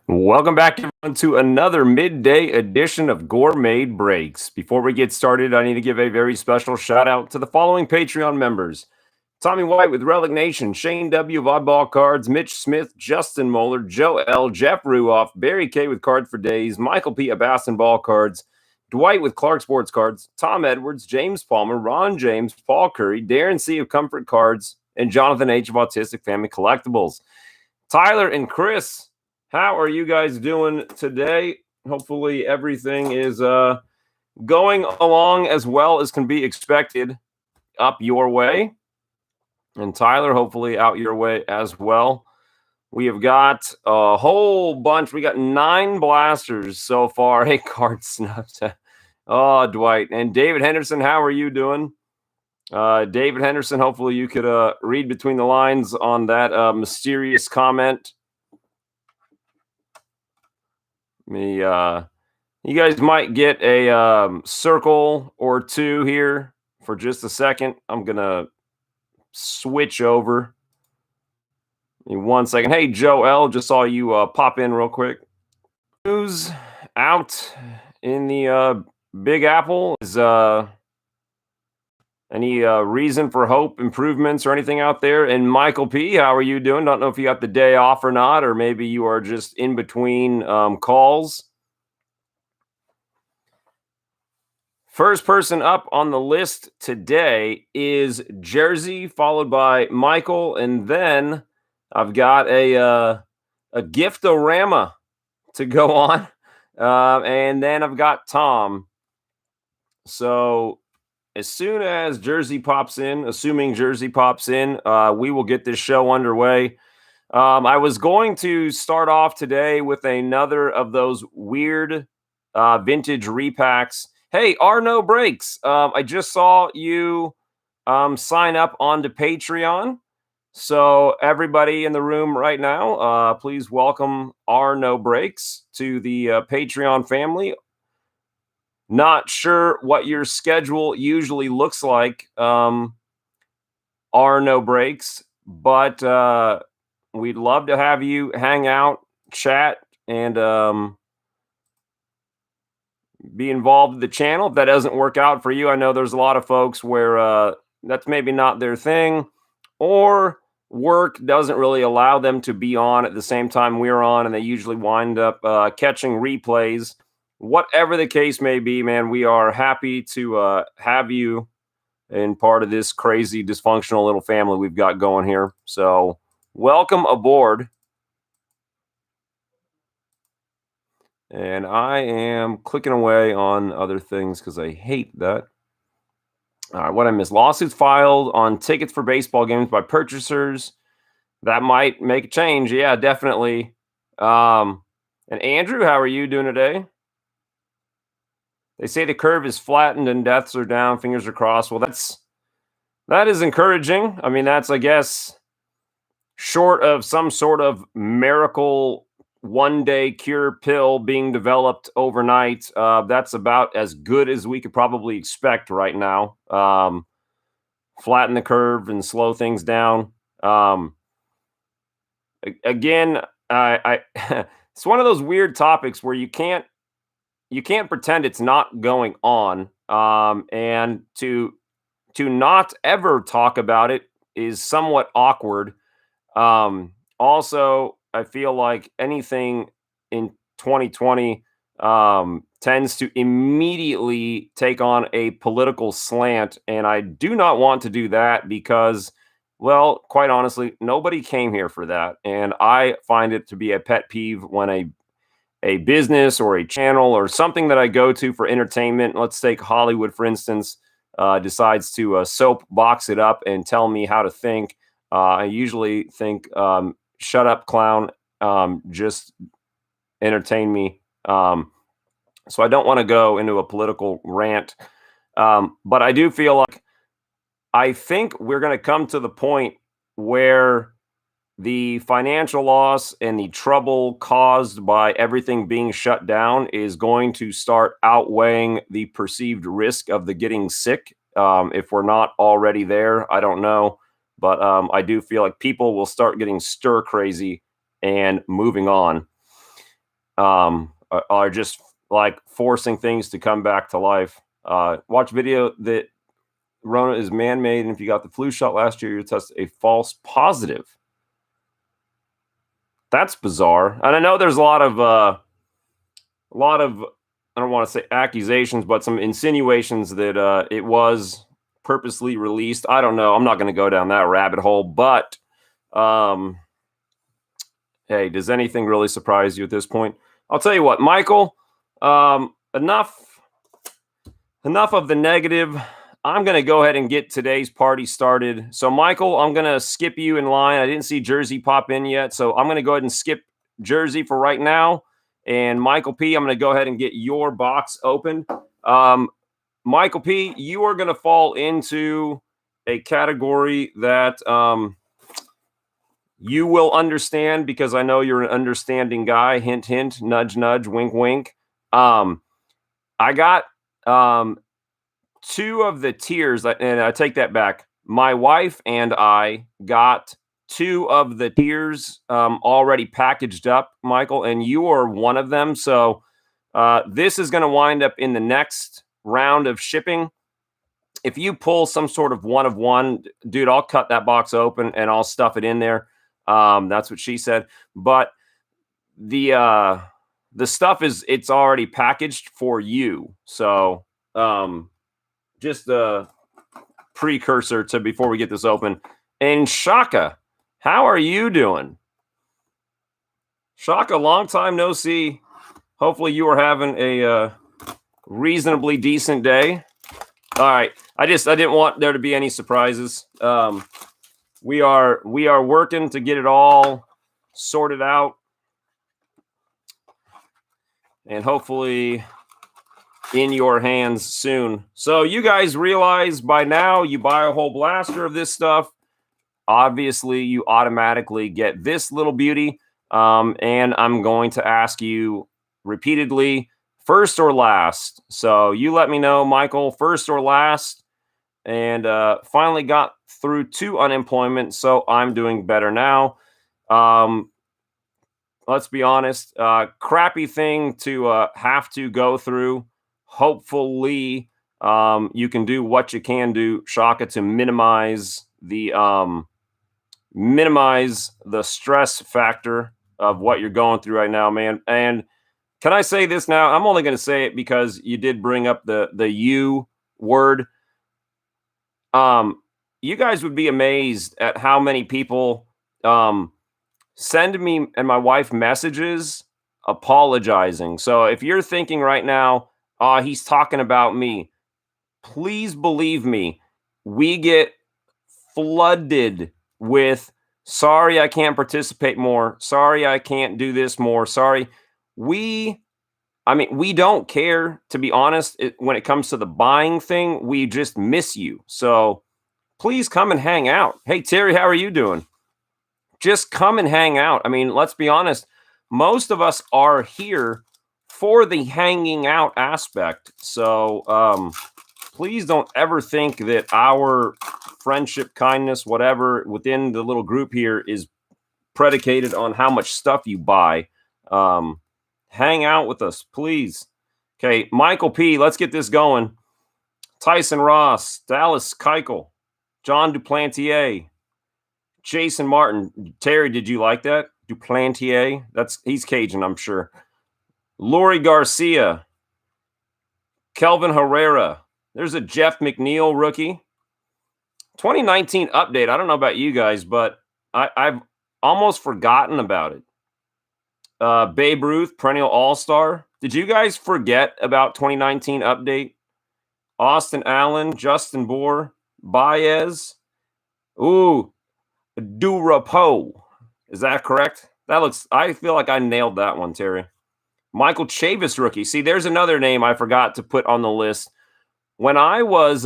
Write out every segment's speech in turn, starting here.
Welcome back everyone, to another midday edition of Gore Made Breaks. Before we get started, I need to give a very special shout out to the following Patreon members: Tommy White with Relic Nation, Shane W. of Oddball Cards, Mitch Smith, Justin Moeller, Joe L., Jeff Ruoff, Barry K. with Cards for Days, Michael P. of Bass and Ball Cards, Dwight with Clark Sports Cards, Tom Edwards, James Palmer, Ron James, Paul Curry, Darren C. of Comfort Cards, and Jonathan H. of Autistic Family Collectibles. Tyler and Chris, how are you guys doing today? Hopefully everything is going along as well as can be expected up your way. And Tyler, hopefully out your way as well. We have got a whole bunch. We got 9 blasters so far. Hey, card snuffs. Oh, Dwight. And David Henderson, how are you doing? David Henderson, hopefully you could read between the lines on that mysterious comment. You guys might get a circle or two here for just a second. I'm gonna switch over. In 1 second. Hey, Joe L, just saw you pop in real quick. News out in the Big Apple is any reason for hope, improvements, or anything out there? And Michael P, how are you doing? Don't know if you got the day off or not, or maybe you are just in between calls. First person up on the list today is Jersey, followed by Michael, and then I've got a giftorama to go on, and then I've got Tom. So as soon as Jersey pops in, assuming Jersey pops in, we will get this show underway. I was going to start off today with another of those weird vintage repacks. Hey, No Breaks. I just saw you sign up onto Patreon. So everybody in the room right now, please welcome No Breaks to the Patreon family. Not sure what your schedule usually looks like, No Breaks, but we'd love to have you hang out, chat, and be involved in the channel. If that doesn't work out for you, I know there's a lot of folks where that's maybe not their thing, or work doesn't really allow them to be on at the same time we're on, and they usually wind up catching replays. Whatever the case may be, man, we are happy to have you in part of this crazy, dysfunctional little family we've got going here. So welcome aboard. And I am clicking away on other things because I hate that. All right, what I missed. Lawsuits filed on tickets for baseball games by purchasers. That might make a change. Yeah, definitely. And Andrew, how are you doing today? They say the curve is flattened and deaths are down. Fingers are crossed. Well, that is encouraging. I mean, that's, I guess, short of some sort of miracle one-day cure pill being developed overnight, that's about as good as we could probably expect right now. Flatten the curve and slow things down. Again, I it's one of those weird topics where you can't pretend it's not going on, and to not ever talk about it is somewhat awkward. Also, I feel like anything in 2020 tends to immediately take on a political slant, and I do not want to do that because, well, quite honestly, nobody came here for that, and I find it to be a pet peeve when a business or a channel or something that I go to for entertainment, let's take Hollywood, for instance, decides to soapbox it up and tell me how to think. I usually think, shut up, clown, just entertain me. So I don't want to go into a political rant, but I do feel like I think we're going to come to the point where the financial loss and the trouble caused by everything being shut down is going to start outweighing the perceived risk of the getting sick. If we're not already there, I don't know. But I do feel like people will start getting stir crazy and moving on. are just like forcing things to come back to life. Watch video that Rona is man-made, and if you got the flu shot last year, you tested a false positive. That's bizarre. And I know there's a lot of I don't want to say accusations, but some insinuations that it was purposely released. I don't know. I'm not going to go down that rabbit hole, but hey, does anything really surprise you at this point? I'll tell you what, Michael, enough of the negative. I'm going to go ahead and get today's party started. So, Michael, I'm going to skip you in line. I didn't see Jersey pop in yet, so I'm going to go ahead and skip Jersey for right now. And Michael P., I'm going to go ahead and get your box open. Michael P., you are going to fall into a category that you will understand because I know you're an understanding guy. Hint, hint, nudge, nudge, wink, wink. I got two of the tiers, and I take that back. My wife and I got two of the tiers already packaged up, Michael, and you are one of them. So this is going to wind up in the next round of shipping. If you pull some sort of one, dude, I'll cut that box open and I'll stuff it in there. That's what she said. But the stuff it's already packaged for you. So just a precursor to before we get this open. And Shaka, how are you doing? Shaka, long time no see. Hopefully you are having a reasonably decent day. All right. I didn't want there to be any surprises. We are working to get it all sorted out. And hopefully in your hands soon. So you guys realize by now you buy a whole blaster of this stuff. Obviously, you automatically get this little beauty. And I'm going to ask you repeatedly, first or last. So you let me know, Michael, first or last. And finally got through to unemployment, so I'm doing better now. Let's be honest, crappy thing to have to go through. Hopefully, you can do what you can do, Shaka, to minimize the stress factor of what you're going through right now, man. And can I say this now? I'm only going to say it because you did bring up the you word. You guys would be amazed at how many people send me and my wife messages apologizing. So if you're thinking right now, he's talking about me, please believe me, we get flooded with, sorry, I can't participate more. Sorry, I can't do this more. Sorry. We don't care, to be honest. When it comes to the buying thing, we just miss you. So please come and hang out. Hey, Terry, how are you doing? Just come and hang out. I mean, let's be honest. Most of us are here for the hanging out aspect. So please don't ever think that our friendship, kindness, whatever within the little group here is predicated on how much stuff you buy. Hang out with us, please. Okay, Michael P., let's get this going. Tyson Ross, Dallas Keuchel, John Duplantier, Jason Martin. Terry, did you like that? Duplantier? He's Cajun, I'm sure. Lori Garcia, Kelvin Herrera. There's a Jeff McNeil rookie. 2019 update. I don't know about you guys, but I've almost forgotten about it. Babe Ruth, perennial all-star. Did you guys forget about 2019 update? Austin Allen, Justin Bohr, Baez. Ooh, Durapo. Is that correct? I feel like I nailed that one, Terry. Michael Chavis rookie. See, there's another name I forgot to put on the list. When I was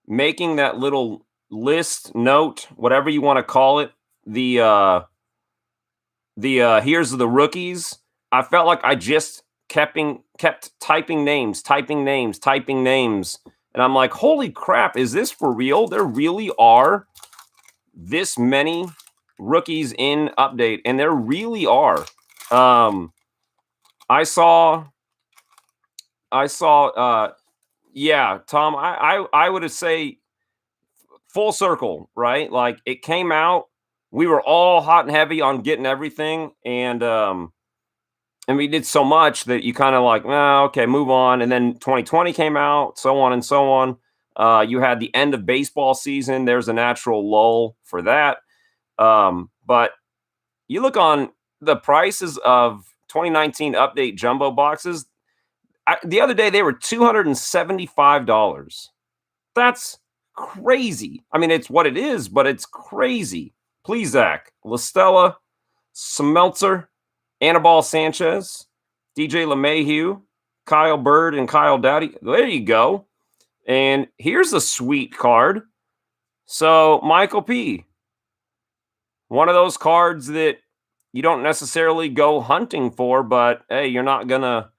making that little list, note, whatever you want to call it, the here's the rookies, I felt like I just kept typing names. And I'm like, holy crap, is this for real? There really are this many rookies in update, and there really are. I saw, yeah, Tom. I would say full circle, right? Like it came out, we were all hot and heavy on getting everything, and we did so much that you kind of like, oh, okay, move on. And then 2020 came out, so on and so on. You had the end of baseball season. There's a natural lull for that. But you look on the prices of 2019 update jumbo boxes. The other day, they were $275. That's crazy. I mean, it's what it is, but it's crazy. Please, Zach, LaStella, Smeltzer, Anibal Sanchez, DJ LeMahieu, Kyle Bird, and Kyle Dowdy. There you go. And here's a sweet card. So Michael P., one of those cards that you don't necessarily go hunting for, but hey, you're not gonna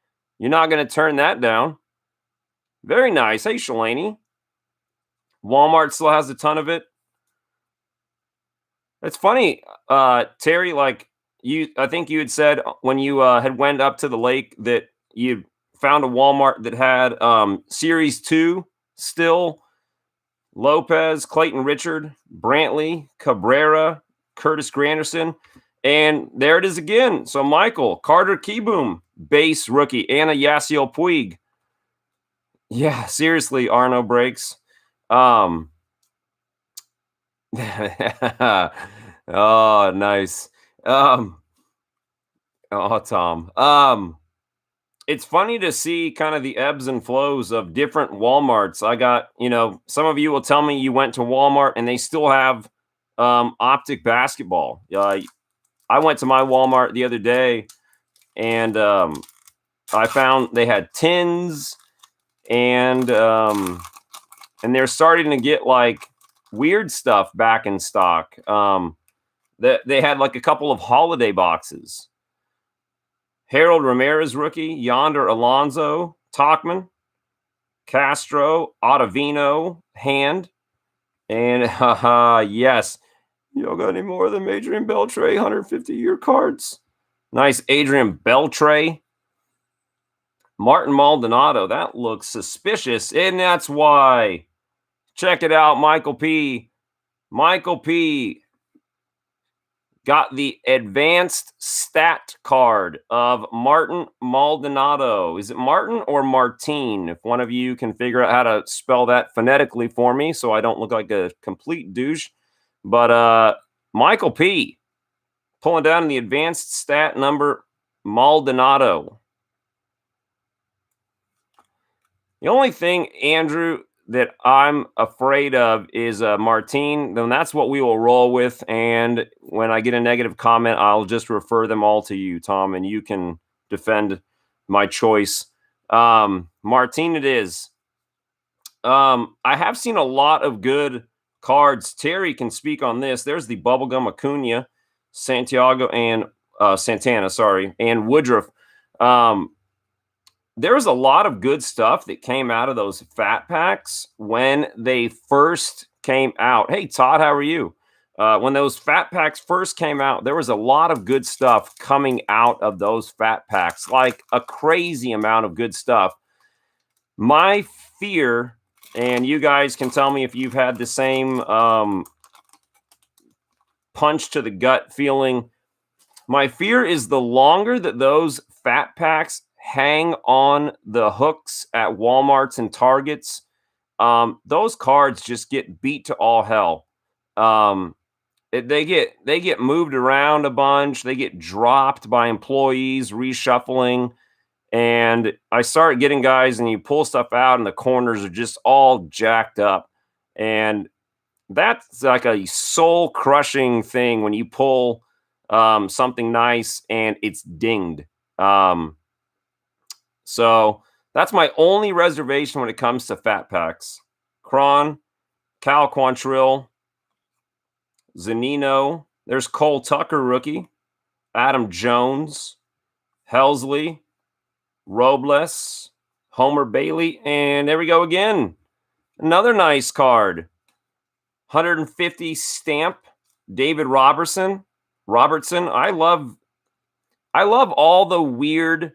turn that down. Very nice. Hey, Shalani. Walmart still has a ton of it. It's funny, Terry, like I think you had said when you had went up to the lake that you found a Walmart that had Series 2 still, Lopez, Clayton Richard, Brantley, Cabrera, Curtis Granderson, and there it is again. So Michael, Carter Keyboom, base rookie, Anna Yasiel Puig. Yeah, seriously, Arno breaks. Oh, nice. Tom. It's funny to see kind of the ebbs and flows of different Walmarts. I got, some of you will tell me you went to Walmart and they still have optic basketball. I went to my Walmart the other day and I found they had tins and they're starting to get like weird stuff back in stock. They had like a couple of holiday boxes. Harold Ramirez rookie, Yonder Alonso, Talkman, Castro, Ottavino, Hand, and yes, you don't got any more than Adrian Beltre 150-year cards. Nice Adrian Beltre. Martin Maldonado, that looks suspicious, and that's why. Check it out, Michael P. Michael P. got the advanced stat card of Martin Maldonado. Is it Martin or Martine? If one of you can figure out how to spell that phonetically for me so I don't look like a complete douche. But Michael P. pulling down the advanced stat number Maldonado. The only thing, Andrew, that I'm afraid of is Martine. Then that's what we will roll with. And when I get a negative comment, I'll just refer them all to you, Tom, and you can defend my choice. Martine it is. I have seen a lot of good cards. Terry can speak on this. There's the Bubblegum Acuna, Santiago, and Santana, and Woodruff. There was a lot of good stuff that came out of those fat packs when they first came out. Hey, Todd, how are you? When those fat packs first came out, there was a lot of good stuff coming out of those fat packs, like a crazy amount of good stuff. My fear, and you guys can tell me if you've had the same punch to the gut feeling. My fear is the longer that those fat packs hang on the hooks at Walmarts and Targets, those cards just get beat to all hell. They get moved around a bunch. They get dropped by employees reshuffling. And I start getting guys and you pull stuff out and the corners are just all jacked up. And that's like a soul crushing thing when you pull something nice and it's dinged. So that's my only reservation when it comes to fat packs. Cron, Cal Quantrill, Zanino. There's Cole Tucker, rookie. Adam Jones, Helsley, Robles, Homer Bailey. And there we go again. Another nice card. 150 stamp David Robertson. I love all the weird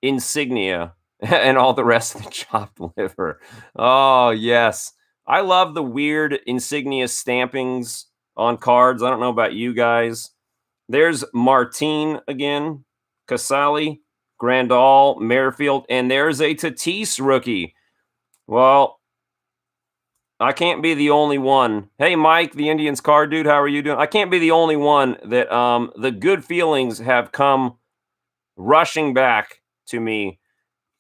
insignia and all the rest of the chopped liver. Oh, yes. I love the weird insignia stampings on cards. I don't know about you guys. There's Martine again, Casali, Grandal, Merrifield, and there's a Tatis rookie. Well, I can't be the only one. Hey, Mike, the Indians card dude, how are you doing? I can't be the only one that the good feelings have come rushing back to me.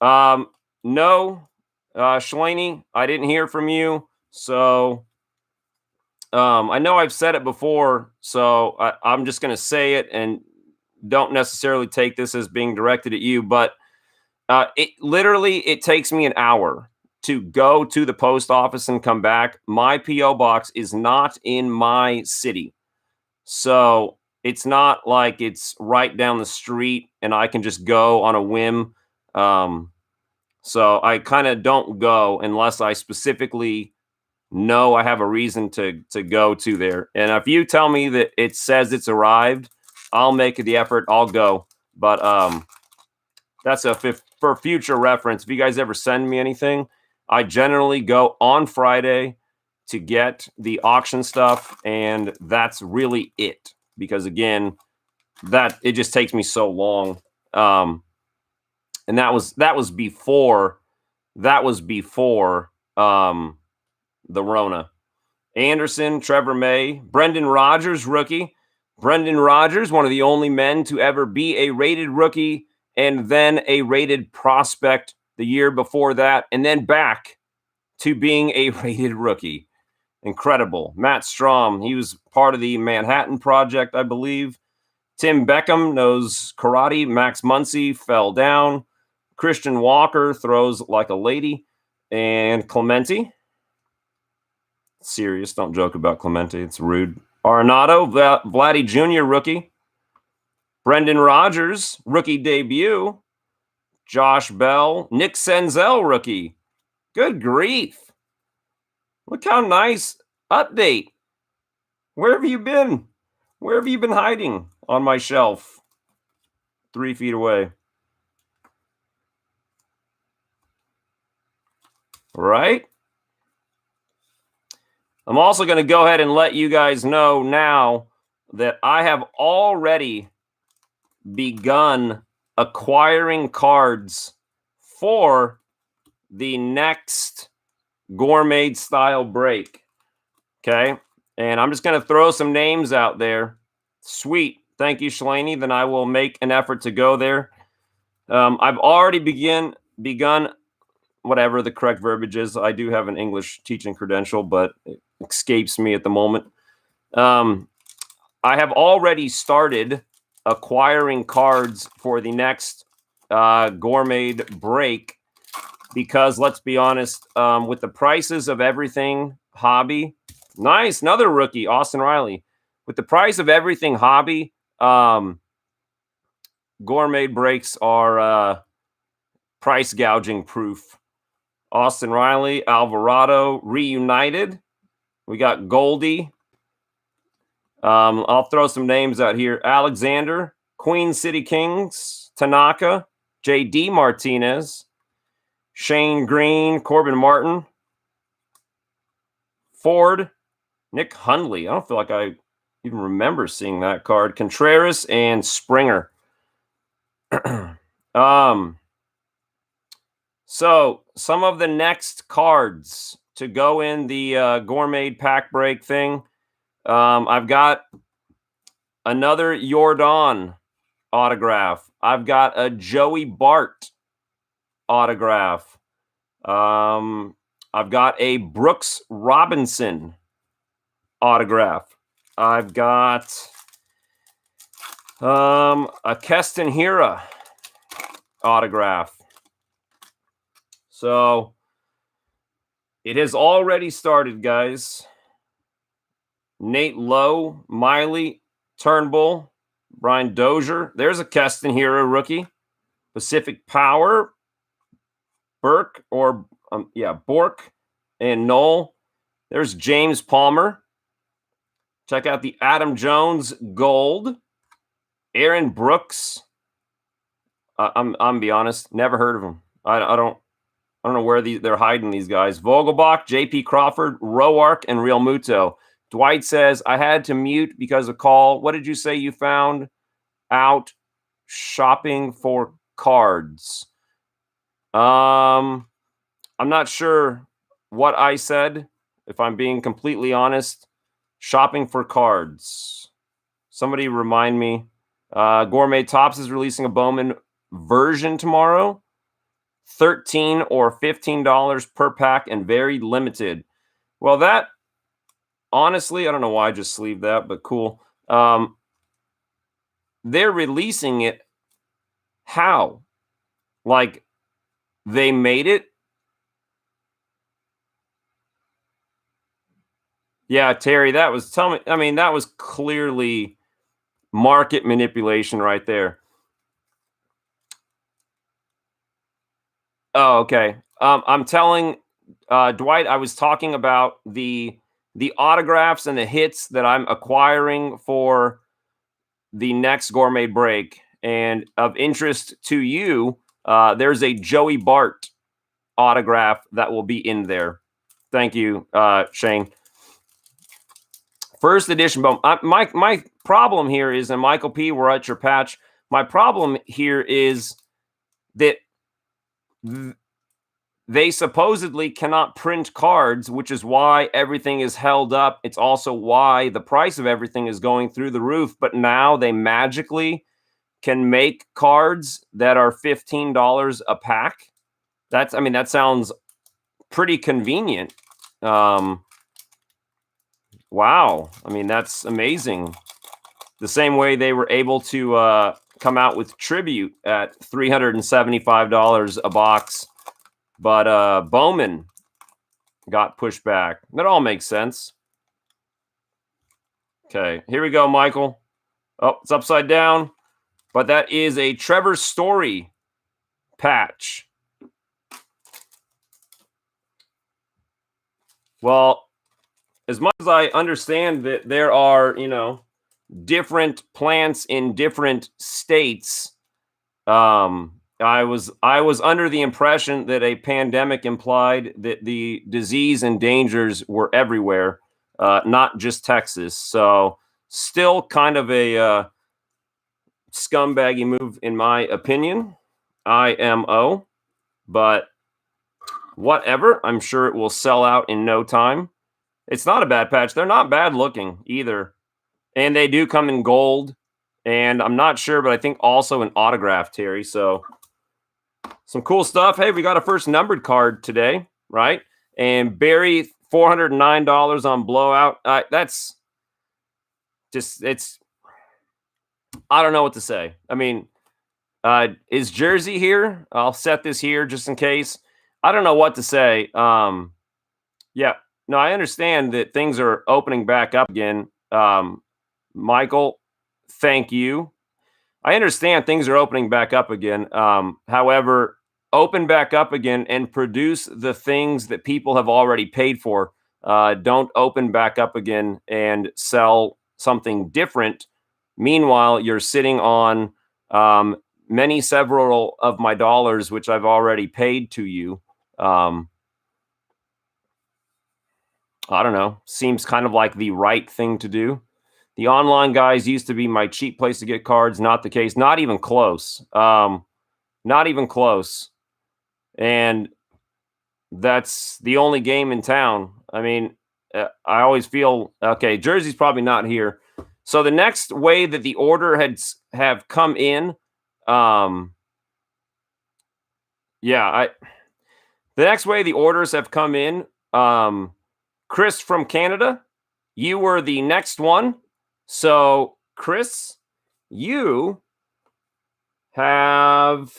No, Shalani, I didn't hear from you. So I know I've said it before, so I'm just going to say it and don't necessarily take this as being directed at you, but it takes me an hour to go to the post office and come back. My PO box is not in my city, so it's not like it's right down the street and I can just go on a whim. So I kind of don't go unless I specifically know I have a reason to go to there. And if you tell me that it says it's arrived, I'll make the effort. I'll go. But that's for future reference. If you guys ever send me anything, I generally go on Friday to get the auction stuff, and that's really it. Because again, that it just takes me so long. And that was before the Rona. Anderson, Trevor May, Brendan Rodgers, rookie. Brendan Rodgers, one of the only men to ever be a rated rookie and then a rated prospect the year before that, and then back to being a rated rookie. Incredible. Matt Strom, he was part of the Manhattan Project, I believe. Tim Beckham knows karate. Max Muncy fell down. Christian Walker throws like a lady. And Clemente. Serious, don't joke about Clemente. It's rude. Arenado, Vladdy Jr., rookie. Brendan Rodgers, rookie debut. Josh Bell. Nick Senzel, rookie. Good grief. Look how nice. Update. Where have you been? Where have you been hiding? On my shelf. 3 feet away. Right? I'm also going to go ahead and let you guys know now that I have already begun acquiring cards for the next Gore Made style break. Okay. And I'm just going to throw some names out there. Sweet. Thank you, Shalani. Then I will make an effort to go there. I've already begun whatever the correct verbiage is. I do have an English teaching credential, but it escapes me at the moment. I have already started acquiring cards for the next Gore Made break because, let's be honest, with the prices of everything hobby, nice, another rookie, Austin Riley. With the price of everything hobby, Gore Made breaks are price gouging proof. Austin Riley, Alvarado, reunited. We got Goldie. I'll throw some names out here. Alexander, Queen City Kings, Tanaka, J.D. Martinez, Shane Green, Corbin Martin, Ford, Nick Hundley. I don't feel like I even remember seeing that card. Contreras and Springer. So some of the next cards to go in the Gore Made pack break thing. I've got another Jordan autograph. I've got a Joey Bart autograph. I've got a Brooks Robinson autograph. I've got a Keston Hiura autograph. So it has already started, guys. Nate Lowe, Miley, Turnbull, Brian Dozier. There's a Keston Hiura rookie. Pacific Power, Bork, and Knoll. There's James Palmer. Check out the Adam Jones Gold. Aaron Brooks. I'm be honest, never heard of him. I don't know where they're hiding these guys. Vogelbach, J.P. Crawford, Roark, and Real Muto. Dwight says, I had to mute because of call. What did you say you found out shopping for cards? I'm not sure what I said, if I'm being completely honest. Shopping for cards. Somebody remind me. Gore Made Topps is releasing a Bowman version tomorrow. $13 or $15 per pack and very limited. Well, that, honestly, I don't know why I just sleeved that, but cool. They're releasing it. How? Like, they made it? Yeah, Terry, that was, that was clearly market manipulation right there. Oh, okay. I'm telling Dwight, I was talking about the autographs and the hits that I'm acquiring for the next Gourmet break. And of interest to you, there's a Joey Bart autograph that will be in there. Thank you, Shane. First edition Bowman. My problem here is, and Michael P., we're at your patch. My problem here is that they supposedly cannot print cards, which is why everything is held up. It's also why the price of everything is going through the roof. But now they magically can make cards that are $15 a pack. That sounds pretty convenient. Wow. That's amazing. The same way they were able to come out with Tribute at $375 a box. But Bowman got pushed back. That all makes sense. Okay, here we go, Michael. Oh, it's upside down. But that is a Trevor Story patch. Well, as much as I understand that there are, different plants in different states, I was under the impression that a pandemic implied that the disease and dangers were everywhere, not just Texas. So still kind of a scumbaggy move, in my opinion. IMO. But whatever. I'm sure it will sell out in no time. It's not a bad patch. They're not bad looking either. And they do come in gold. And I'm not sure, but I think also an autograph, Terry. So some cool stuff. Hey, we got a first numbered card today, right? And Barry, $409 on blowout. That's just, I don't know what to say. Is Jersey here? I'll set this here just in case. I don't know what to say. Yeah. No, I understand that things are opening back up again. Michael, thank you. I understand things are opening back up again. However, open back up again and produce the things that people have already paid for. Don't open back up again and sell something different. Meanwhile, you're sitting on several of my dollars, which I've already paid to you. I don't know. Seems kind of like the right thing to do. The online guys used to be my cheap place to get cards. Not the case. Not even close. Not even close. And that's the only game in town. I always feel, okay, Jersey's probably not here. So the next way that the order have come in, the next way the orders have come in, Chris from Canada, you were the next one. So, Chris, you have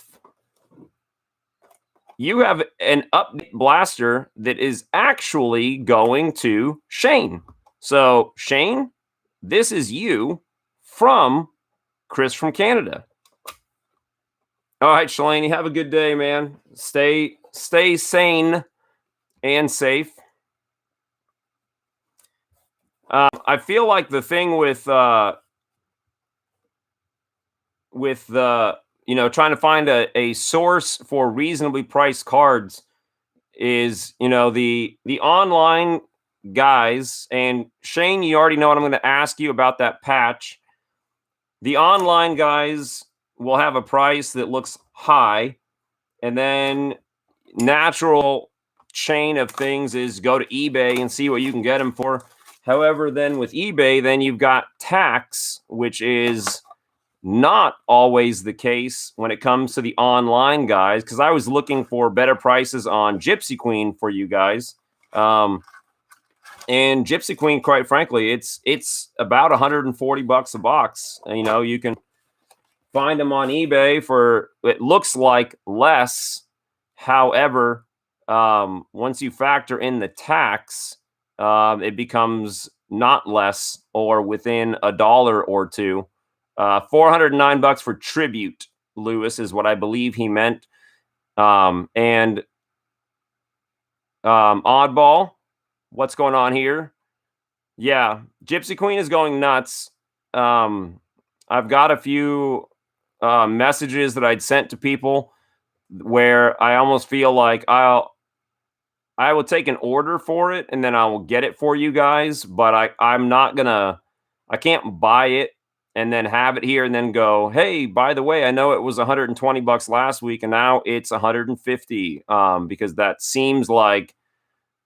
an update blaster that is actually going to Shane. So, Shane, this is you from Chris from Canada. All right, Shalani, have a good day, man. Stay sane and safe. I feel like the thing with the trying to find a source for reasonably priced cards is the online guys. And Shane, you already know what I'm going to ask you about that patch. The online guys will have a price that looks high, and then natural chain of things is go to eBay and see what you can get them for. However, then with eBay, then you've got tax, which is not always the case when it comes to the online guys, because I was looking for better prices on Gypsy Queen for you guys. And Gypsy Queen, quite frankly, it's about $140 a box. You can find them on eBay for, it looks like, less. However, once you factor in the tax, it becomes not less or within $1 or $2. $409 for Tribute, Lewis, is what I believe he meant. And Oddball, what's going on here? Yeah, Gypsy Queen is going nuts. I've got a few messages that I'd sent to people where I almost feel like I will take an order for it and then I will get it for you guys, but I'm not gonna, I can't buy it and then have it here and then go, hey, by the way, I know it was $120 last week and now it's $150, because that seems like,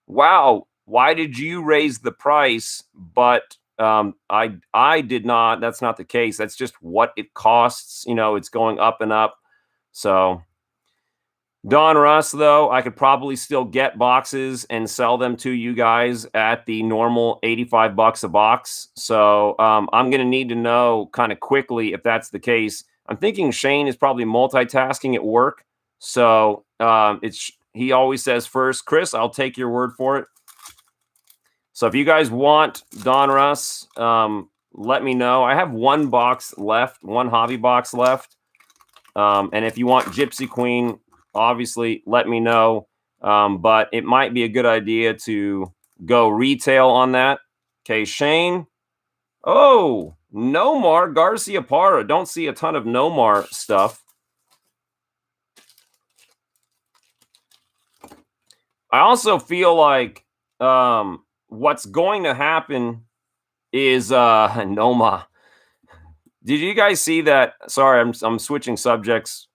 wow, why did you raise the price? But I did not. That's not the case. That's just what it costs. It's going up and up. So Don Russ, though, I could probably still get boxes and sell them to you guys at the normal $85 a box. So I'm going to need to know kind of quickly if that's the case. I'm thinking Shane is probably multitasking at work. So he always says first, Chris, I'll take your word for it. So if you guys want Don Russ, let me know. I have one box left, one hobby box left. And if you want Gypsy Queen, obviously let me know. But it might be a good idea to go retail on that. Okay, Shane. Oh, Nomar Garcia Parra. Don't see a ton of Nomar stuff. I also feel like what's going to happen is Noma. Did you guys see that? Sorry, I'm switching subjects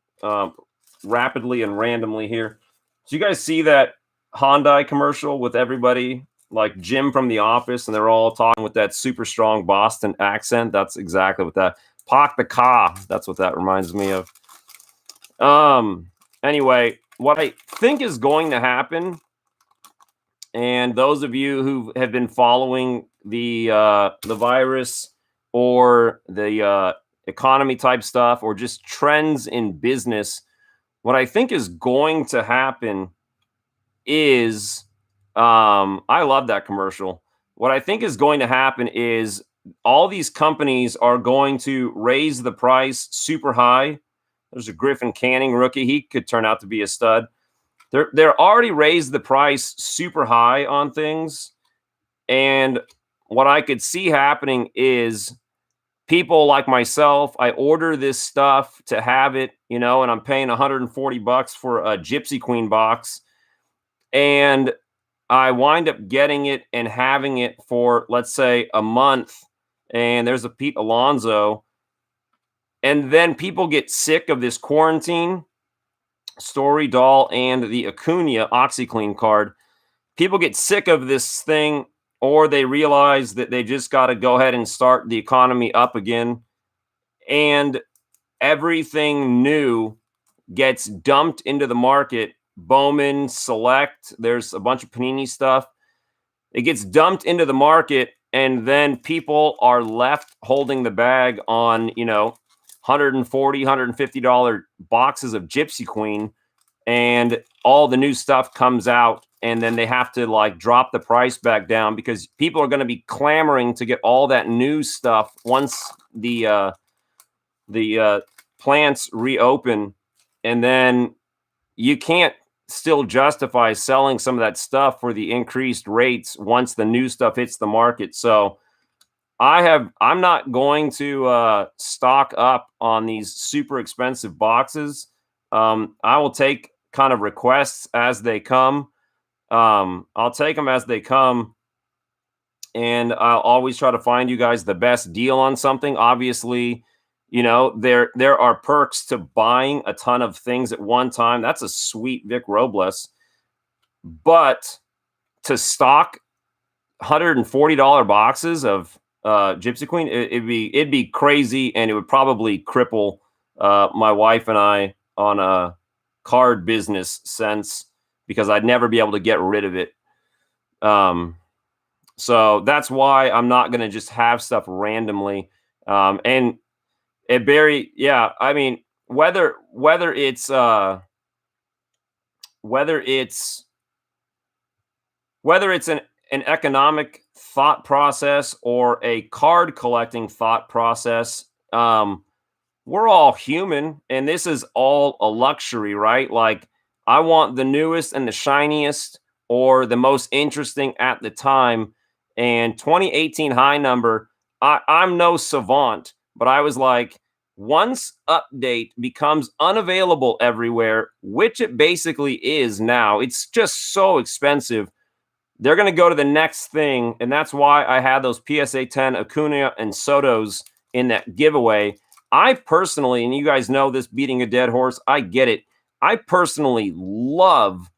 rapidly and randomly here. Did you guys see that Hyundai commercial with everybody like Jim from The Office, and they're all talking with that super strong Boston accent? That's exactly what that Park the car. That's what that reminds me of. Anyway, what I think is going to happen, and those of you who have been following the virus or the economy type stuff or just trends in business, what I think is going to happen is, I love that commercial. What I think is going to happen is all these companies are going to raise the price super high. There's a Griffin Canning rookie. He could turn out to be a stud. They're already raised the price super high on things. And what I could see happening is people like myself, I order this stuff to have it, and I'm paying $140 for a Gypsy Queen box. And I wind up getting it and having it for, let's say, a month. And there's a Pete Alonso. And then people get sick of this quarantine, Story Doll, and the Acuna OxyClean card. People get sick of this thing, or they realize that they just got to go ahead and start the economy up again. And everything new gets dumped into the market. Bowman, Select, there's a bunch of Panini stuff. It gets dumped into the market, and then people are left holding the bag on, $140, $150 boxes of Gypsy Queen, and all the new stuff comes out, and then they have to drop the price back down because people are going to be clamoring to get all that new stuff once the plants reopen. And then you can't still justify selling some of that stuff for the increased rates once the new stuff hits the market. So I'm not going to stock up on these super expensive boxes. I will take kind of requests as they come. I'll take them as they come, and I'll always try to find you guys the best deal on something. Obviously, there are perks to buying a ton of things at one time. That's a sweet Vic Robles. But to stock $140 boxes of Gypsy Queen, it'd be crazy, and it would probably cripple my wife and I on a card business sense, because I'd never be able to get rid of it. So that's why I'm not going to just have stuff randomly. And it very, yeah, I mean, whether it's an economic thought process or a card collecting thought process, we're all human, and this is all a luxury, right? Like, I want the newest and the shiniest or the most interesting at the time. And 2018 high number, I'm no savant, but I was like, once update becomes unavailable everywhere, which it basically is now, it's just so expensive. They're going to go to the next thing, and that's why I had those PSA 10 Acuna and Sotos in that giveaway. I personally, and you guys know this, beating a dead horse, I get it. I personally love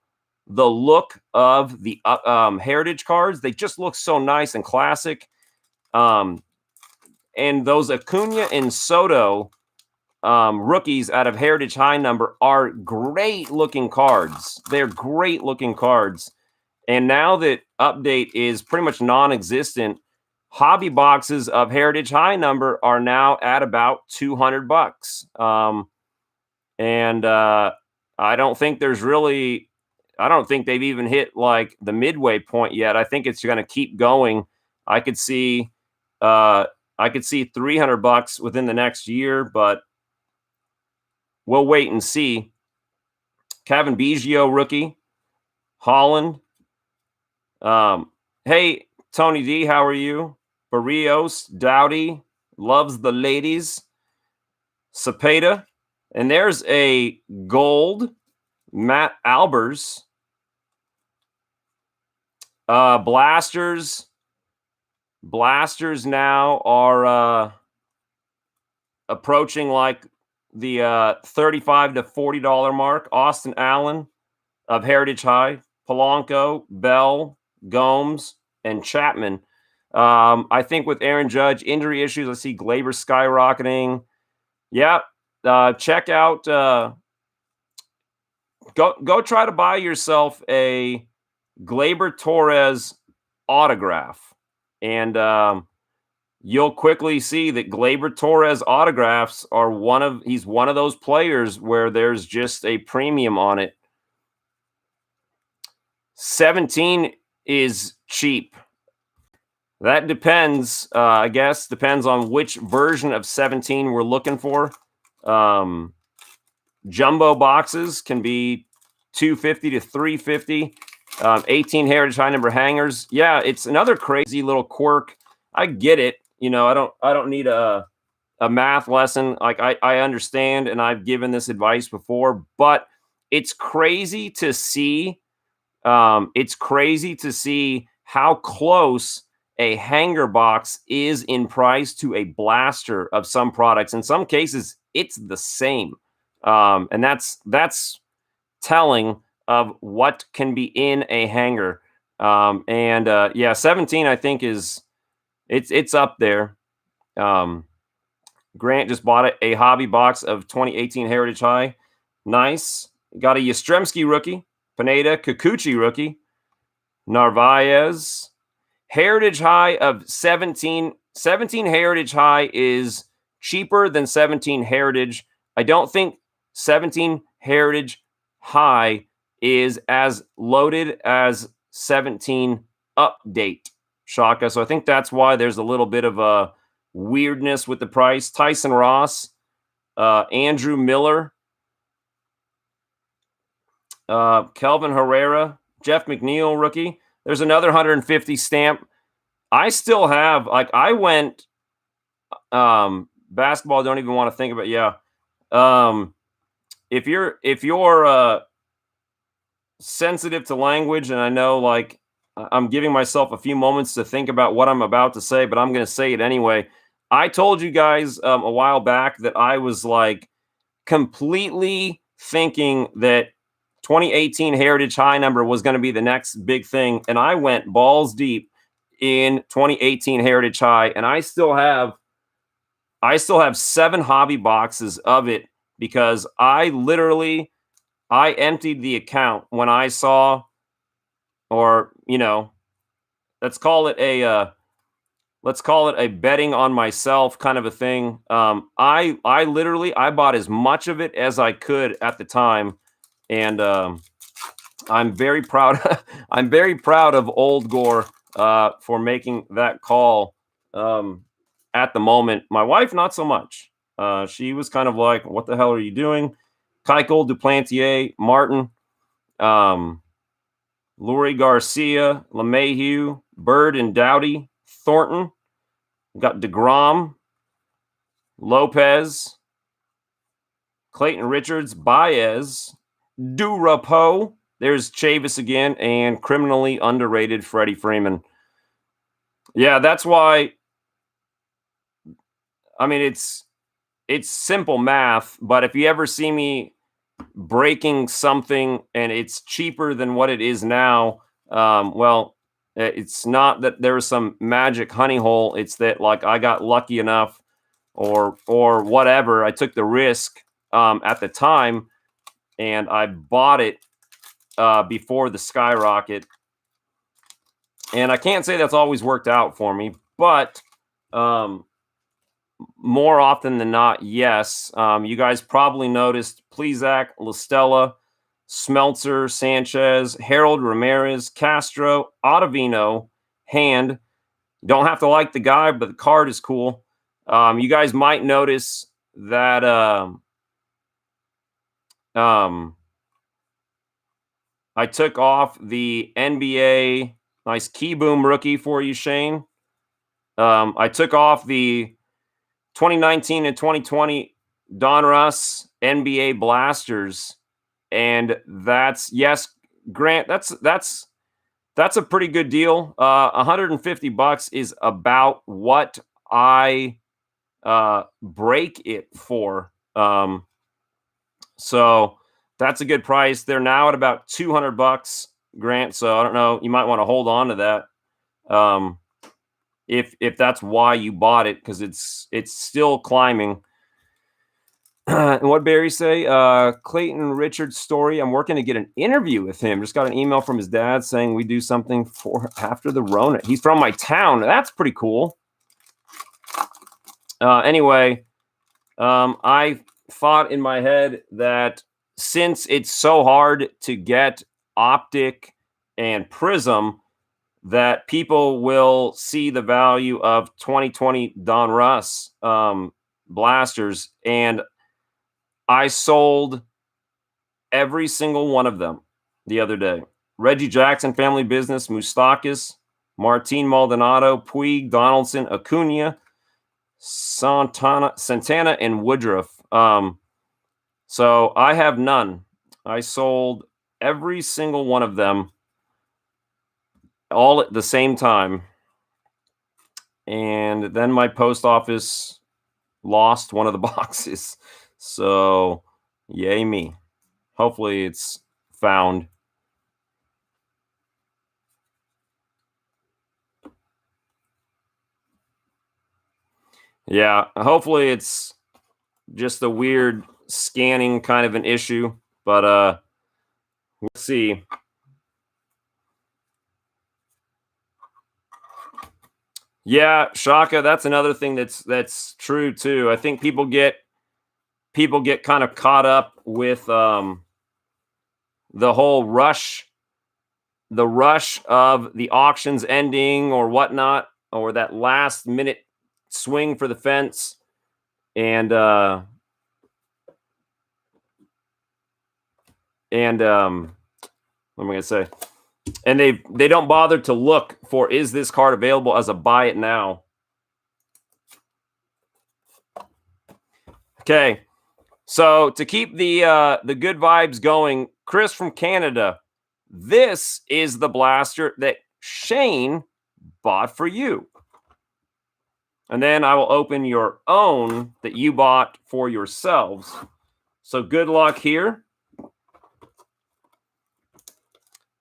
the look of the Heritage cards. They just look so nice and classic. And those Acuna and Soto rookies out of Heritage High number are great looking cards. They're great looking cards. And now that update is pretty much non-existent, hobby boxes of Heritage High number are now at about $200. And I don't think they've even hit like the midway point yet. I think it's going to keep going. I could see $300 within the next year, but we'll wait and see. Kevin Biggio rookie, Holland. Hey, Tony D, how are you? Barrios, Dowdy, loves the ladies. Cepeda. And there's a gold Matt Albers. Blasters now are approaching like the $35 to $40 mark. Austin Allen of Heritage High, Polanco, Bell, Gomes, and Chapman. I think with Aaron Judge injury issues, I see Glaber skyrocketing. Yeah, check out. Go try to buy yourself a Glaber Torres autograph, and you'll quickly see that Glaber Torres autographs are he's one of those players where there's just a premium on it. 17 is cheap. That depends, I guess, depends on which version of 17 we're looking for. Jumbo boxes can be $250 to $350. 18 Heritage High number hangers. Yeah, it's another crazy little quirk. I get it. I don't need a math lesson. Like, I understand, and I've given this advice before, but it's crazy to see. It's crazy to see how close a hanger box is in price to a blaster of some products. In some cases, it's the same. And that's telling of what can be in a hanger. Yeah, 17, I think it's up there. Grant just bought a hobby box of 2018 Heritage High. Nice. Got a Yastrzemski rookie, Pineda, Kikuchi rookie, Narvaez. Heritage High of 17. 17 Heritage High is cheaper than 17 Heritage. I don't think 17 Heritage High is as loaded as 17 Update, Shaka. So I think that's why there's a little bit of a weirdness with the price. Tyson Ross, Andrew Miller, Kelvin Herrera, Jeff McNeil, rookie. There's another 150 stamp. I still have, like, I went basketball, don't even want to think about it. Yeah. If you're sensitive to language, and I know, like, I'm giving myself a few moments to think about what I'm about to say, but I'm going to say it anyway. I told you guys a while back that I was like completely thinking that 2018 Heritage High number was going to be the next big thing, and I went balls deep in 2018 Heritage High, and I still have 7 hobby boxes of it because I emptied the account when I saw, or let's call it a betting on myself kind of a thing. I literally bought as much of it as I could at the time, and I'm very proud. I'm very proud of old Gore for making that call. At the moment, my wife not so much. She was kind of like, "What the hell are you doing?" Keuchel, Duplantier, Martin, Lurie Garcia, LeMahieu, Bird and Doughty, Thornton. We got DeGrom, Lopez, Clayton Richards, Baez, Durapo. There's Chavis again, and criminally underrated Freddie Freeman. Yeah, that's why. I mean, it's simple math, but if you ever see me breaking something and it's cheaper than what it is now, well, it's not that there was some magic honey hole. It's that, like, I got lucky enough, or whatever. I took the risk at the time, and I bought it before the skyrocket. And I can't say that's always worked out for me, but more often than not, yes. You guys probably noticed Plezak, LaStella, Smeltzer, Sanchez, Harold Ramirez, Castro, Ottavino, Hand. Don't have to like the guy, but the card is cool. You guys might notice that I took off the NBA nice key boom rookie for you, Shane. I took off the 2019 and 2020 Don Russ NBA Blasters, and that's, yes, Grant, that's a pretty good deal. $150 is about what I break it for. So that's a good price. They're now at about $200, Grant. So I don't know. You might want to hold on to that. If that's why you bought it, because it's still climbing. And what Barry say? Clayton Richards' story. I'm working to get an interview with him. Just got an email from his dad saying we do something for after the Rona. He's from my town. That's pretty cool. Anyway, I thought in my head that since it's so hard to get Optic and Prism, that people will see the value of 2020 Don Russ blasters, and I sold every single one of them the other day. Reggie Jackson, Family Business, Moustakis, Martin Maldonado, Puig, Donaldson, Acuna, Santana, and Woodruff. So I have none. I sold every single one of them all at the same time. And then my post office lost one of the boxes. So yay me. Hopefully it's found. Yeah, hopefully it's just a weird scanning kind of an issue, but we'll see. Yeah, Shaka, that's another thing that's true too. I think people get kind of caught up with the whole rush of the auctions ending or whatnot, or that last minute swing for the fence, and What am I going to say? And they don't bother to look for, is this card available as a buy it now? Okay. So to keep the good vibes going, Chris from Canada, this is the blaster that Shane bought for you. And then I will open your own that you bought for yourselves. So good luck here.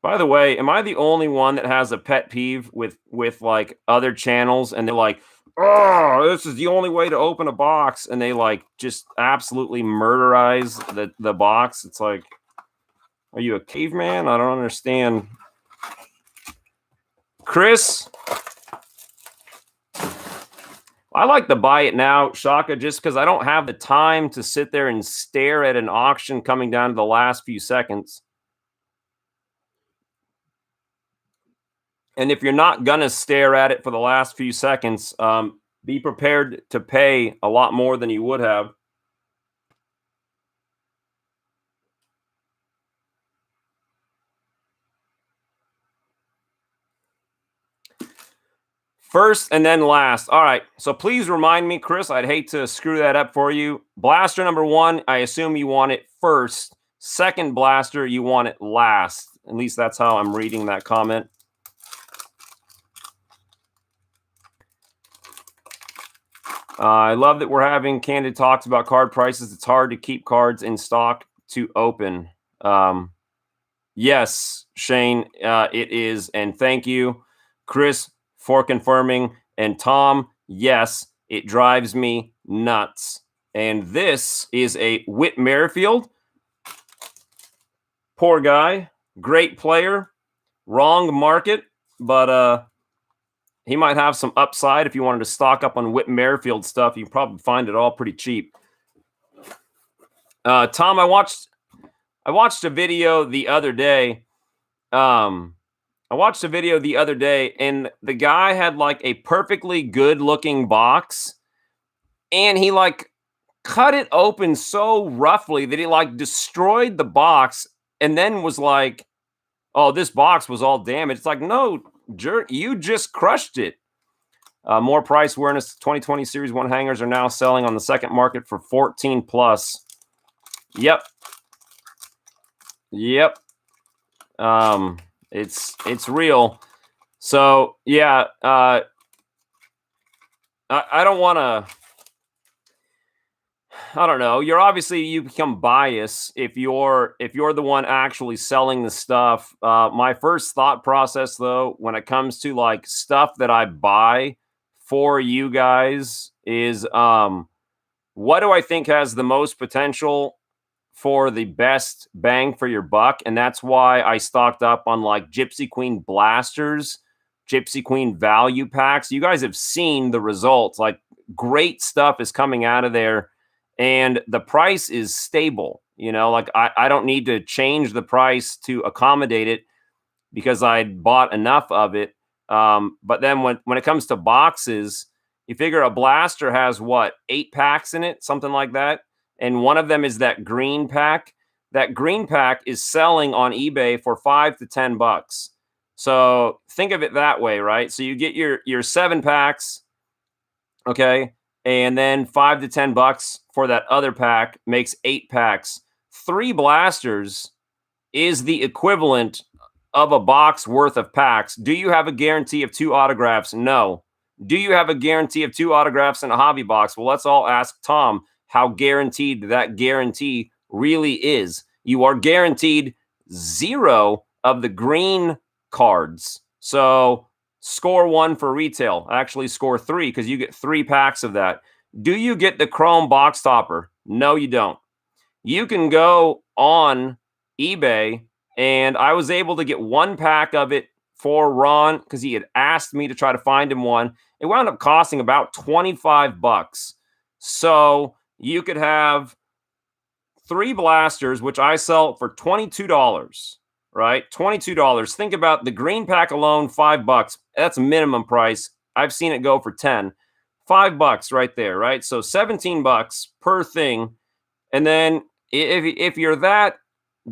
By the way, am I the only one that has a pet peeve with like other channels and they're like, oh, this is the only way to open a box, and they like just absolutely murderize the box? It's like, are you a caveman? I don't understand. Chris, I like to buy it now, Shaka, just because I don't have the time to sit there and stare at an auction coming down to the last few seconds. And if you're not going to stare at it for the last few seconds, be prepared to pay a lot more than you would have. First and then last. All right. So please remind me, Chris, I'd hate to screw that up for you. Blaster number 1, I assume you want it first. Second blaster, you want it last. At least that's how I'm reading that comment. I love that we're having candid talks about card prices. It's hard to keep cards in stock to open. Yes, Shane, it is. And thank you, Chris, for confirming. And Tom, yes, it drives me nuts. And this is a Whit Merrifield. Poor guy, great player, wrong market, but he might have some upside. If you wanted to stock up on Whit Merrifield stuff, you can probably find it all pretty cheap. Tom, I watched a video the other day. And the guy had like a perfectly good looking box, and he like cut it open so roughly that he like destroyed the box, and then was like, oh, this box was all damaged. It's like, no, jerk, you just crushed it. More price awareness. 2020 Series 1 hangers are now selling on the second market for 14 plus. Yep. It's real. So yeah, I don't want to. I don't know. You become biased if you're the one actually selling the stuff. My first thought process, though, when it comes to like stuff that I buy for you guys, is what do I think has the most potential for the best bang for your buck? And that's why I stocked up on like Gypsy Queen blasters, Gypsy Queen value packs. You guys have seen the results. Like, great stuff is coming out of there, and the price is stable. You know, like I don't need to change the price to accommodate it because I bought enough of it. But then when it comes to boxes, you figure a blaster has what, 8 packs in it, something like that. And one of them is that green pack. That green pack is selling on eBay for $5 to $10. So think of it that way, right? So you get your 7 packs, okay, and then $5 to $10 for that other pack makes 8 packs. 3 blasters is the equivalent of a box worth of packs. Do you have a guarantee of 2 autographs? No. Do you have a guarantee of 2 autographs in a hobby box? Well, let's all ask Tom how guaranteed that guarantee really is. You are guaranteed 0 of the green cards. So score 1 for retail. Actually, score 3 because you get 3 packs of that. Do you get the chrome box topper? No, you don't. You can go on eBay, and I was able to get 1 pack of it for Ron because he had asked me to try to find him one. It wound up costing about $25. So you could have 3 blasters, which I sell for $22, right? $22. Think about the green pack alone, $5. That's minimum price. I've seen it go for 10. $5 right there, right? So $17 per thing. And then if you're that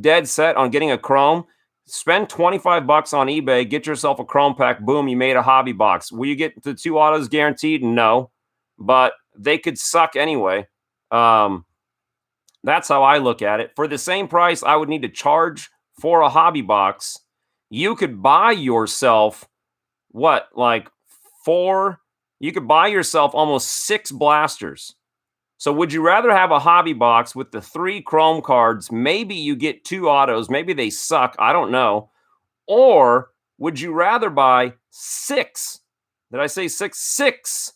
dead set on getting a chrome, Spend 25 bucks on eBay, get yourself a chrome pack, boom, you made a hobby box. Will you get the 2 autos guaranteed? No, but they could suck anyway. That's how I look at it. For the same price I would need to charge for a hobby box, you could buy yourself like 4, you could buy yourself almost 6 blasters. So would you rather have a hobby box with the 3 chrome cards? Maybe you get 2 autos. Maybe they suck. I don't know. Or would you rather buy 6? Did I say 6? 6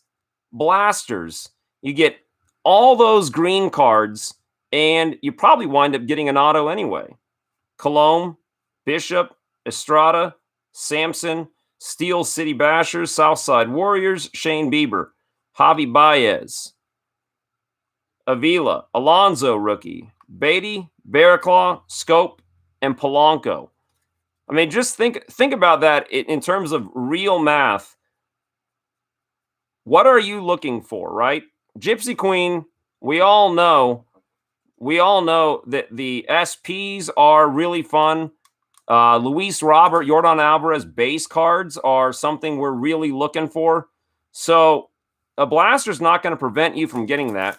blasters. You get all those green cards, and you probably wind up getting an auto anyway. Colomb, Bishop, Estrada, Samson, Steel City Bashers, Southside Warriors, Shane Bieber, Javi Baez, Avila, Alonzo rookie, Beatty, Barraclaw, Scope, and Polanco. I mean, just think about that in terms of real math. What are you looking for, right? Gypsy Queen, we all know that the SPs are really fun. Luis Robert, Yordan Alvarez base cards are something we're really looking for. So a blaster's not going to prevent you from getting that.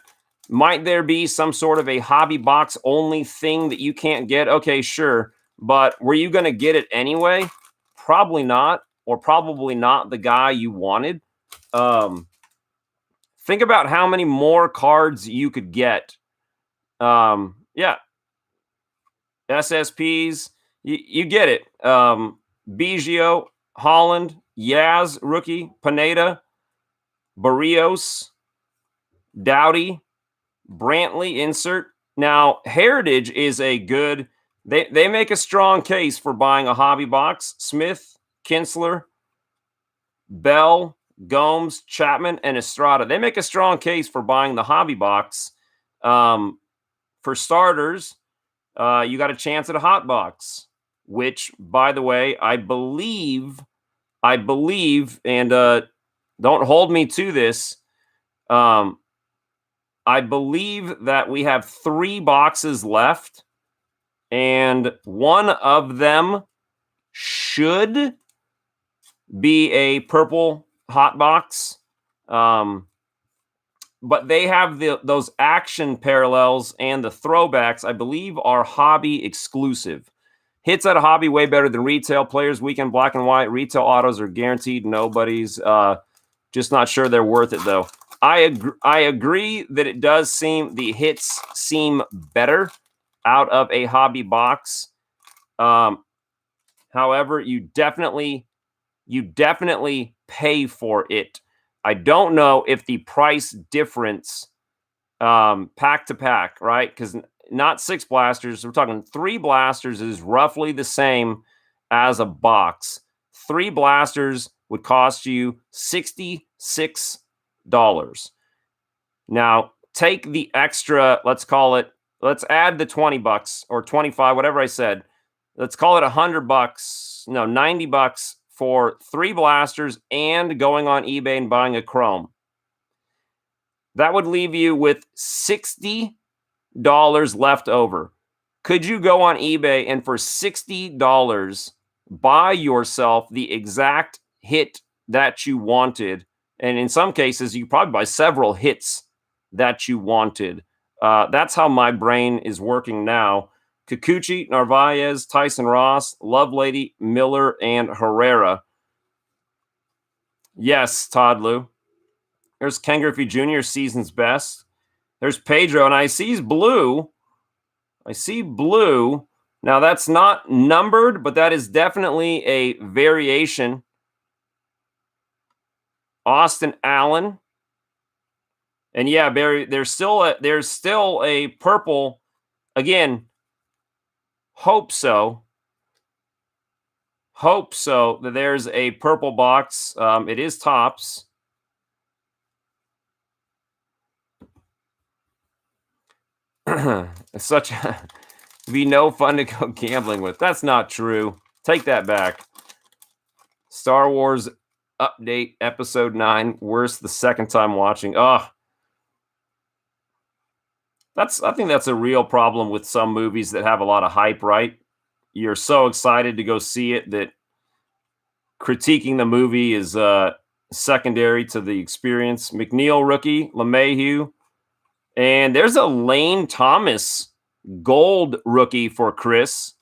Might there be some sort of a hobby box only thing that you can't get? Okay, sure. But were you going to get it anyway? Probably not, or probably not the guy you wanted. Think about how many more cards you could get. Yeah. SSPs, you get it. Biggio, Holland, Yaz, rookie, Pineda, Barrios, Dowdy, Brantley, insert. Now, Heritage is a good, they make a strong case for buying a hobby box. Smith, Kinsler, Bell, Gomes, Chapman, and Estrada. They make a strong case for buying the hobby box. For starters, you got a chance at a hot box, which, by the way, I believe, and don't hold me to this. I believe that we have 3 boxes left, and one of them should be a purple hot box. But they have those action parallels, and the throwbacks, I believe, are hobby exclusive. Hits at a hobby way better than retail. Players Weekend black and white. Retail autos are guaranteed. Nobody's. Just not sure they're worth it, though. I agree that it does seem, the hits seem better out of a hobby box. However, you definitely pay for it. I don't know if the price difference pack to pack, right? Because not 6 blasters. We're talking 3 blasters is roughly the same as a box. 3 blasters would cost you $66. Now, take the extra, let's add the 20 bucks or 25, whatever I said. Let's call it $100. No, 90 bucks for 3 blasters and going on eBay and buying a chrome. That would leave you with $60 left over. Could you go on eBay and for $60 buy yourself the exact hit that you wanted? And in some cases, you probably buy several hits that you wanted. That's how my brain is working now. Kikuchi, Narvaez, Tyson Ross, Lovelady, Miller, and Herrera. Yes, Todd Lou. There's Ken Griffey Jr., season's best. There's Pedro, and I see blue. Now, that's not numbered, but that is definitely a variation. Austin Allen. And yeah, Barry, there's still a purple. Again, hope so that there's a purple box. It is Topps. It's such a be no fun to go gambling with. That's not true. Take that back. Star Wars Update Episode 9. Worst the second time watching. I think that's a real problem with some movies that have a lot of hype, right? you're so excited to go see it that critiquing the movie is secondary to the experience. McNeil rookie, LeMahieu, and there's a Lane Thomas gold rookie for Chris.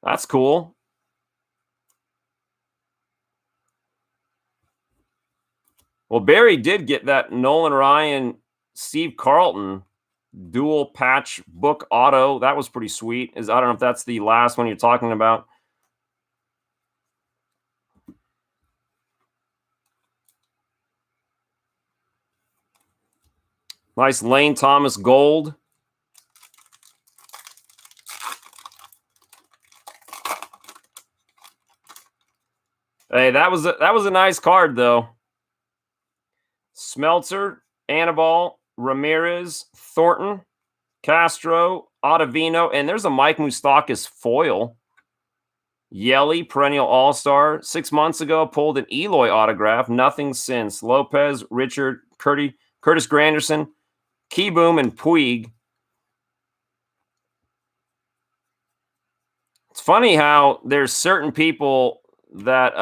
That's cool. Well, Barry did get that Nolan Ryan, Steve Carlton dual patch book auto. That was pretty sweet. I don't know if that's the last one you're talking about. Nice Lane Thomas gold. Hey, that was a nice card though. Smeltzer, Anibal, Ramirez, Thornton, Castro, Ottavino, and there's a Mike Moustakas foil. Yelly, perennial all-star. 6 months ago, pulled an Eloy autograph. Nothing since. Lopez, Richard, Curtis Granderson, Keyboom, and Puig. It's funny how there's certain people that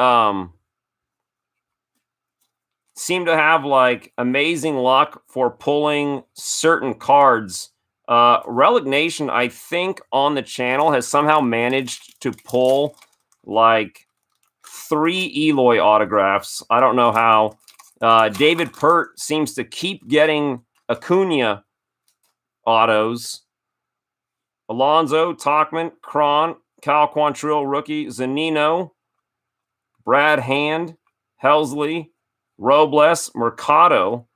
seem to have like amazing luck for pulling certain cards. Relic Nation, I think, on the channel has somehow managed to pull like 3 Eloy autographs. I don't know how. David Pert seems to keep getting Acuna autos. Alonso, Tachman, Cron, Cal Quantrill rookie, Zanino, Brad Hand, Helsley, Robles, Mercado,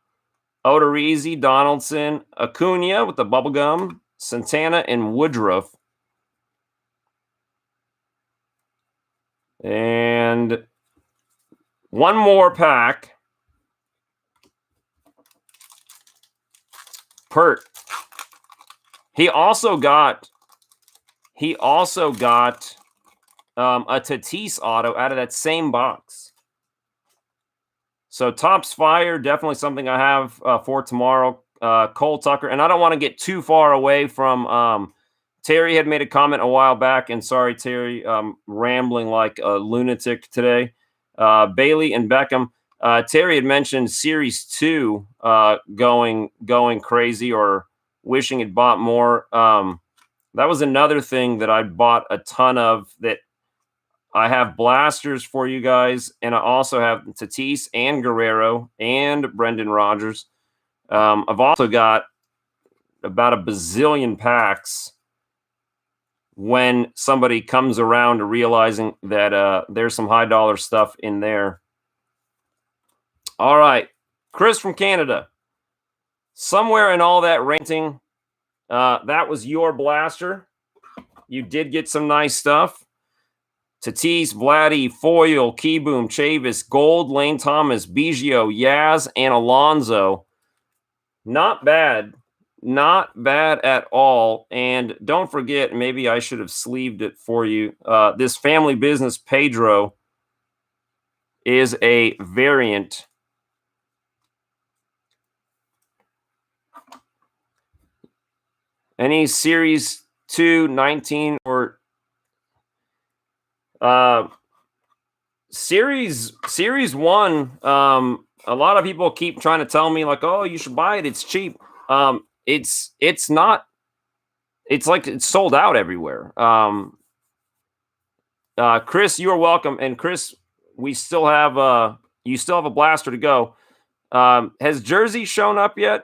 Odorizzi, Donaldson, Acuna with the bubblegum, Santana, and Woodruff. And one more pack. Pert. He also got a Tatis auto out of that same box. So Topps Fire, definitely something I have for tomorrow. Cole Tucker, and I don't want to get too far away from Terry had made a comment a while back, and sorry, Terry, rambling like a lunatic today. Bailey and Beckham. Terry had mentioned Series 2 going crazy or wishing it bought more. That was another thing that I bought a ton of. That I have blasters for you guys, and I also have Tatis and Guerrero and Brendan Rodgers. I've also got about a bazillion packs when somebody comes around to realizing that there's some high dollar stuff in there. All right, Chris from Canada. Somewhere in all that ranting, that was your blaster. You did get some nice stuff. Tatis, Vladdy, Foil, Keyboom, Chavis, Gold, Lane Thomas, Biggio, Yaz, and Alonso. Not bad. Not bad at all. And don't forget, maybe I should have sleeved it for you. This Family Business Pedro is a variant. Any Series 2, 19, or Series 1, a lot of people keep trying to tell me like, oh, you should buy it. It's cheap. It's not. It's like it's sold out everywhere. Chris, you are welcome. And Chris, we still have you still have a blaster to go. Has Jersey shown up yet?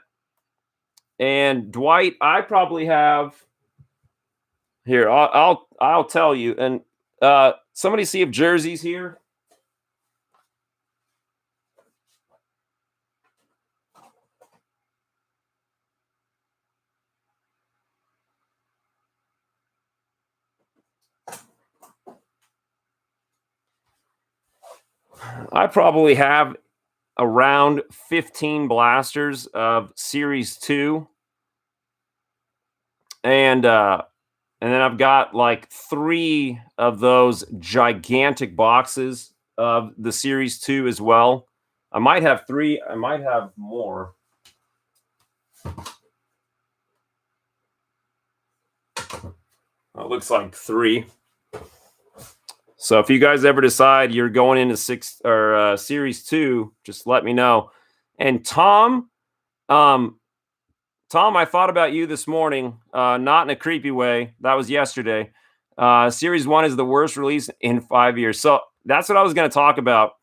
And Dwight, I probably have. Here, I'll tell you. And somebody see if Jersey's here. I probably have around 15 blasters of Series 2. And then I've got like 3 of those gigantic boxes of the Series 2 as well. I might have 3. I might have more. It looks like 3. So if you guys ever decide you're going into Series 2, just let me know. And Tomm, Tomm, I thought about you this morning, not in a creepy way. That was yesterday. Series 1 is the worst release in 5 years. So that's what I was going to talk about.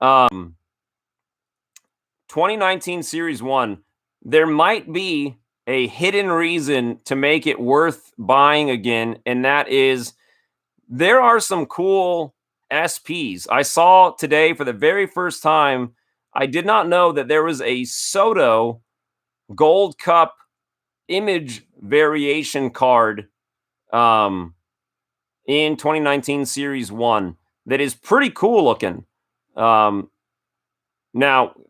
2019 Series 1, there might be a hidden reason to make it worth buying again, and that is there are some cool SPs. I saw today for the very first time, I did not know that there was a Soto Gold Cup image variation card in 2019 Series 1 that is pretty cool looking. Now,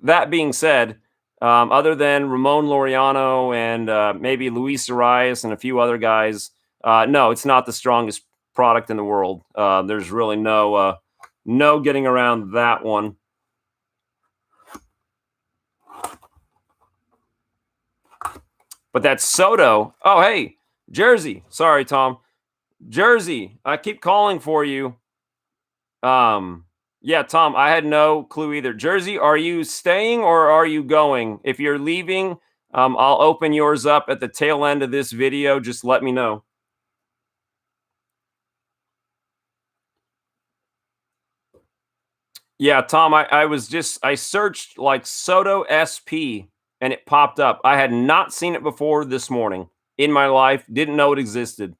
that being said, other than Ramon Laureano and maybe Luis Arias and a few other guys, no, it's not the strongest product in the world. There's really no getting around that one. But that's Soto. Oh, hey, Jersey. Sorry, Tomm. Jersey, I keep calling for you. Yeah, Tomm, I had no clue either. Jersey, are you staying or are you going? If you're leaving, I'll open yours up at the tail end of this video. Just let me know. Yeah, Tomm, I searched like Soto SP and it popped up. I had not seen it before this morning in my life. Didn't know it existed.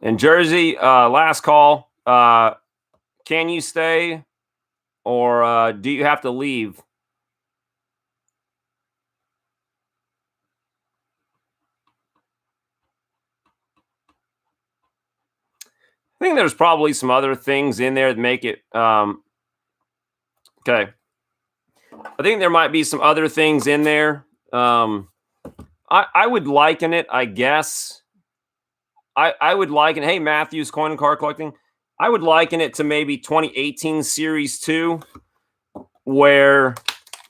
And Jersey, last call. Can you stay or do you have to leave? I think there's probably some other things in there that make it okay. I think there might be some other things in there. I would liken it, I guess. I would liken, hey, Matthews, coin and card collecting. I would liken it to maybe 2018 Series 2, where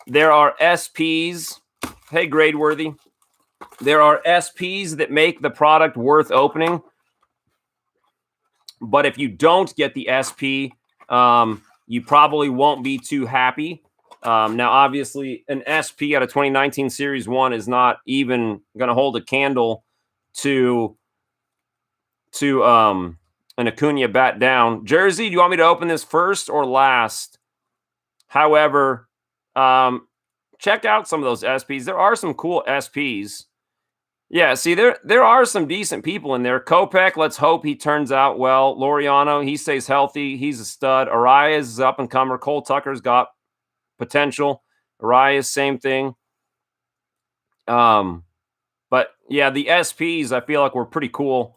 there are SPs. Hey, Gradeworthy. There are SPs that make the product worth opening. But if you don't get the SP, you probably won't be too happy. Now, obviously, an SP out of 2019 Series 1 is not even going to hold a candle to an Acuna bat down. Jersey, do you want me to open this first or last? However, check out some of those SPs. There are some cool SPs. Yeah, see, there are some decent people in there. Kopech, let's hope he turns out well. Laureano, he stays healthy. He's a stud. Arias is up and comer. Cole Tucker's got potential. Arias, same thing. But yeah, the SPs I feel like were pretty cool.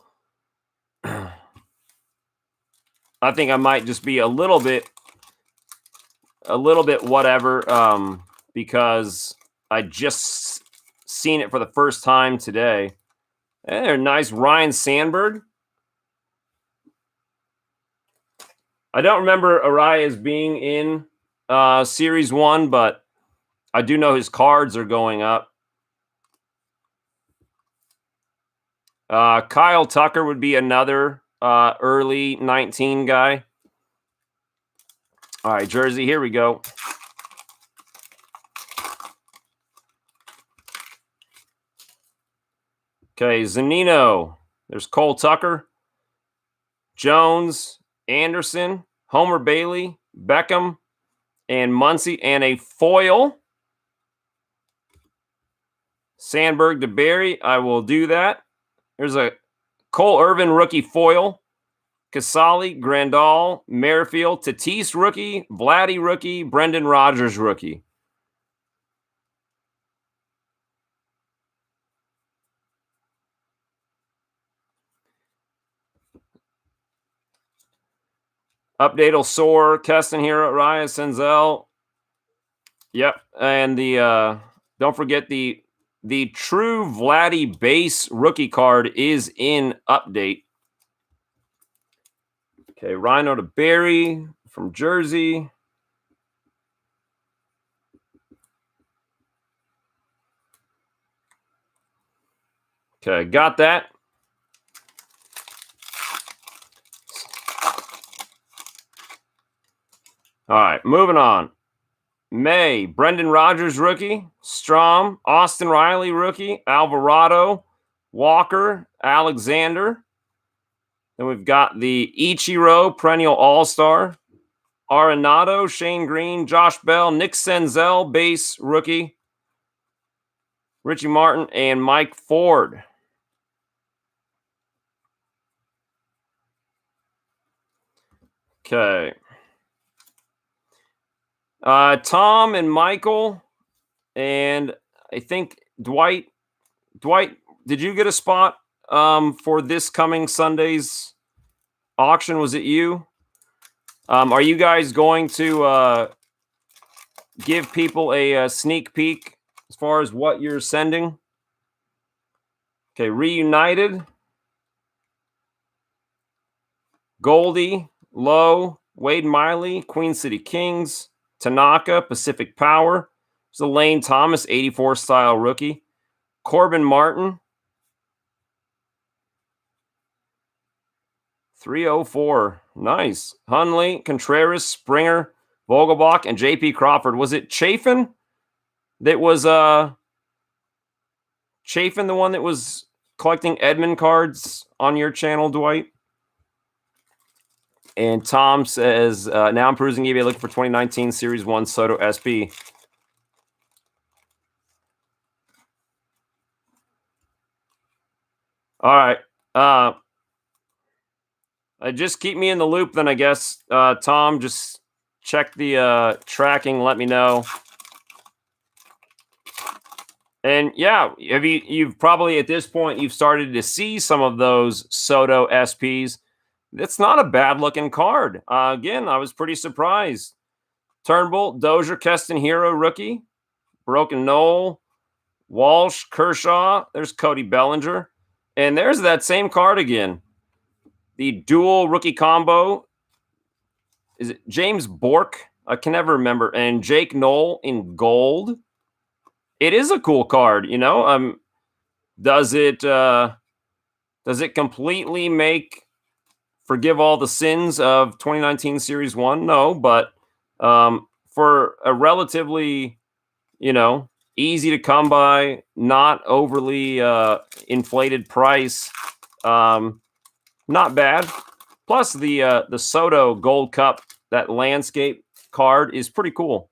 I think I might just be a little bit whatever, because I just seen it for the first time today. They're nice. Ryan Sandberg. I don't remember Arias being in Series 1, but I do know his cards are going up. Kyle Tucker would be another early 19 guy. All right, Jersey, here we go. Okay, Zanino. There's Cole Tucker, Jones, Anderson, Homer Bailey, Beckham, and Muncy, and a foil. Sandberg to Barry. I will do that. There's a Cole Irvin rookie foil. Casali, Grandal, Merrifield, Tatis rookie, Vladdy rookie, Brendan Rodgers rookie. Update will soar. Keston here, Ryan Senzel. Yep. And the don't forget the true Vladdy base rookie card is in update. Okay, Rhino to Barry from Jersey. Okay, got that. All right, moving on. May, Brendan Rodgers, rookie. Strom, Austin Riley, rookie. Alvarado, Walker, Alexander. Then we've got the Ichiro, perennial all-star. Arenado, Shane Green, Josh Bell, Nick Senzel, base rookie. Richie Martin, and Mike Ford. Okay. Tomm and Michael, and I think Dwight. Dwight, did you get a spot for this coming Sunday's auction? Was it you? Are you guys going to give people a sneak peek as far as what you're sending? Okay, Reunited, Goldie, Lowe, Wade Miley, Queen City Kings, Tanaka, Pacific Power. There's a Lane Thomas, 84 style rookie. Corbin Martin, 304. Nice. Hunley, Contreras, Springer, Vogelbach, and JP Crawford. Was it Chafin that was Chafin the one that was collecting Edmund cards on your channel, Dwight? And Tom says, now I'm perusing eBay looking for 2019 Series 1 Soto SP. All right. Just keep me in the loop then, I guess. Tom, just check the tracking. Let me know. And yeah, you've probably at this point, you've started to see some of those Soto SPs. It's not a bad looking card. Again, I was pretty surprised. Turnbull, Dozier, Keston Hero, rookie. Broken Knoll, Walsh, Kershaw. There's Cody Bellinger. And there's that same card again. The dual rookie combo. Is it James Bork? I can never remember. And Jake Knoll in gold. It is a cool card, you know. Does it completely forgive all the sins of 2019 Series 1? No, but for a relatively, you know, easy to come by, not overly inflated price, not bad. Plus the Soto Gold Cup, that landscape card is pretty cool.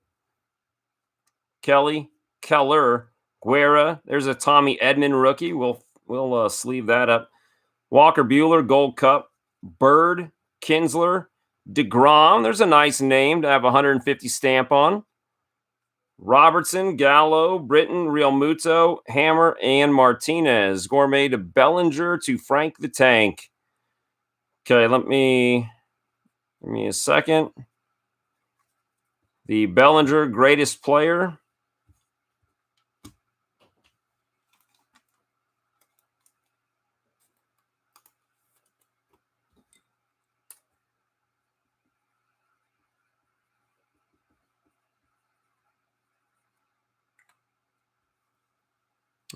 Keller, Guerra. There's a Tommy Edman rookie. We'll sleeve that up. Walker Buehler, Gold Cup. Bird, Kinsler, DeGrom. There's a nice name to have 150 stamp on. Robertson, Gallo, Britton, Real Muto, Hammer, and Martinez. Gore Made to Bellinger to Frank the Tank. Okay, give me a second. The Bellinger greatest player.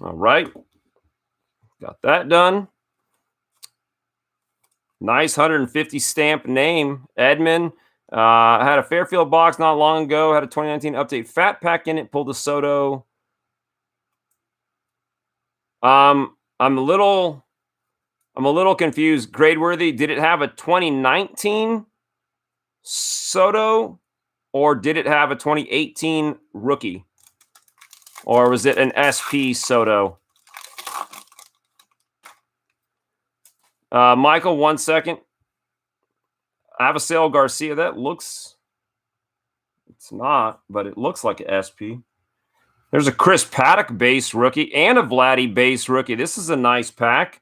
All right. Got that done. Nice 150 stamp name. Edmund. I had a Fairfield box not long ago. Had a 2019 update fat pack in it. Pulled a Soto. I'm a little confused. Gradeworthy, did it have a 2019 Soto or did it have a 2018 rookie? Or was it an SP Soto? Michael, 1 second. Avisail Garcia, that looks... It's not, but it looks like an SP. There's a Chris Paddock base rookie and a Vladdy base rookie. This is a nice pack.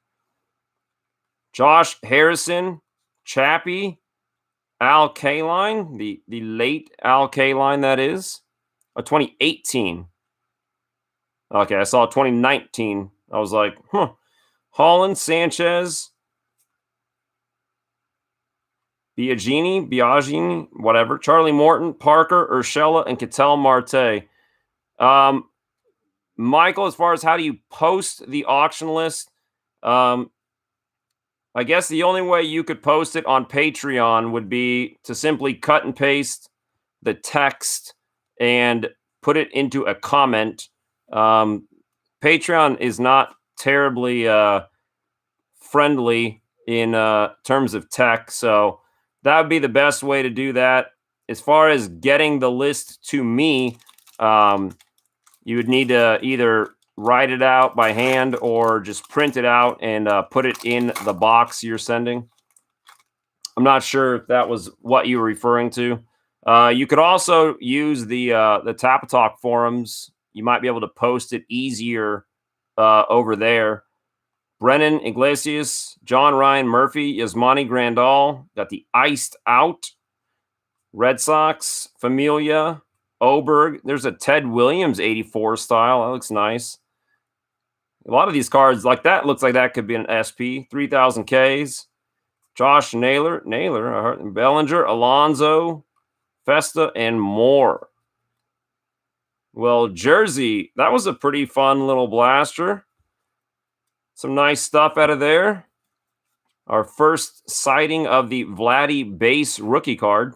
Josh Harrison, Chappie, Al Kaline, the late Al Kaline, that is. A 2018. Okay, I saw 2019. I was like, huh. Holland, Sanchez, Biagini, whatever. Charlie Morton, Parker, Urshela, and Ketel Marte. Michael, as far as how do you post the auction list, I guess the only way you could post it on Patreon would be to simply cut and paste the text and put it into a comment. Patreon is not terribly friendly in terms of tech, so that would be the best way to do that. As far as getting the list to me, you would need to either write it out by hand or just print it out and put it in the box you're sending. I'm not sure if that was what you were referring to. You could also use the Tapatalk forums. You might be able to post it easier over there. Brennan Iglesias, John Ryan Murphy, Yasmani Grandal, got the Iced Out, Red Sox, Familia, Oberg. There's a Ted Williams 84 style. That looks nice. A lot of these cards like that looks like that could be an SP. 3,000 Ks. Josh Naylor, Bellinger, Alonzo, Festa, and more. Well, Jersey, that was a pretty fun little blaster. Some nice stuff out of there. Our first sighting of the Vladdy base rookie card.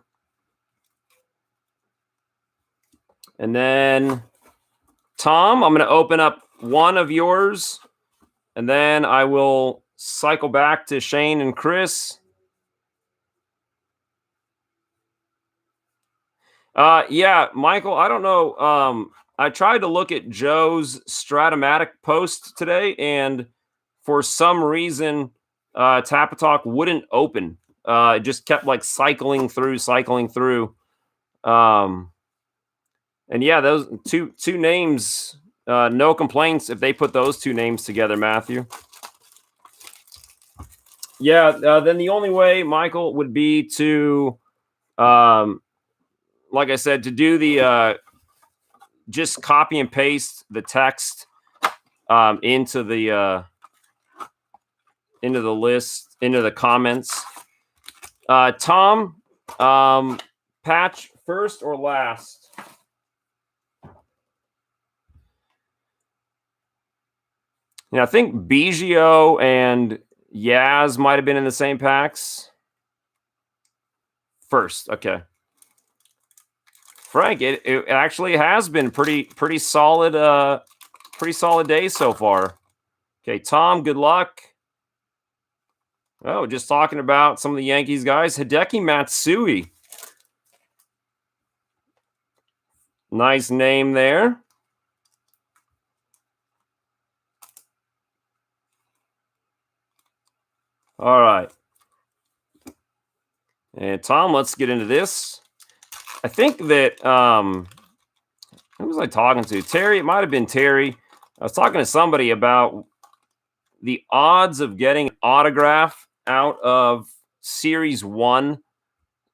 And then, Tom, I'm going to open up one of yours, and then I will cycle back to Shane and Chris. Yeah, Michael, I don't know. I tried to look at Joe's Stratomatic post today, and for some reason, Tapatalk wouldn't open. It just kept like cycling through. And yeah, those two names, no complaints if they put those two names together, Matthew. Yeah, then the only way, Michael, would be to, like I said, to do the just copy and paste the text into the list, into the comments. Tom, patch first or last? Yeah, I think Biggio and Yaz might have been in the same packs. First, okay. Frank, it actually has been pretty solid day so far. Okay, Tom, good luck. Oh, just talking about some of the Yankees guys. Hideki Matsui. Nice name there. All right. And Tom, let's get into this. I think that who was I talking to? Terry. It might have been Terry. I was talking to somebody about the odds of getting an autograph out of Series 1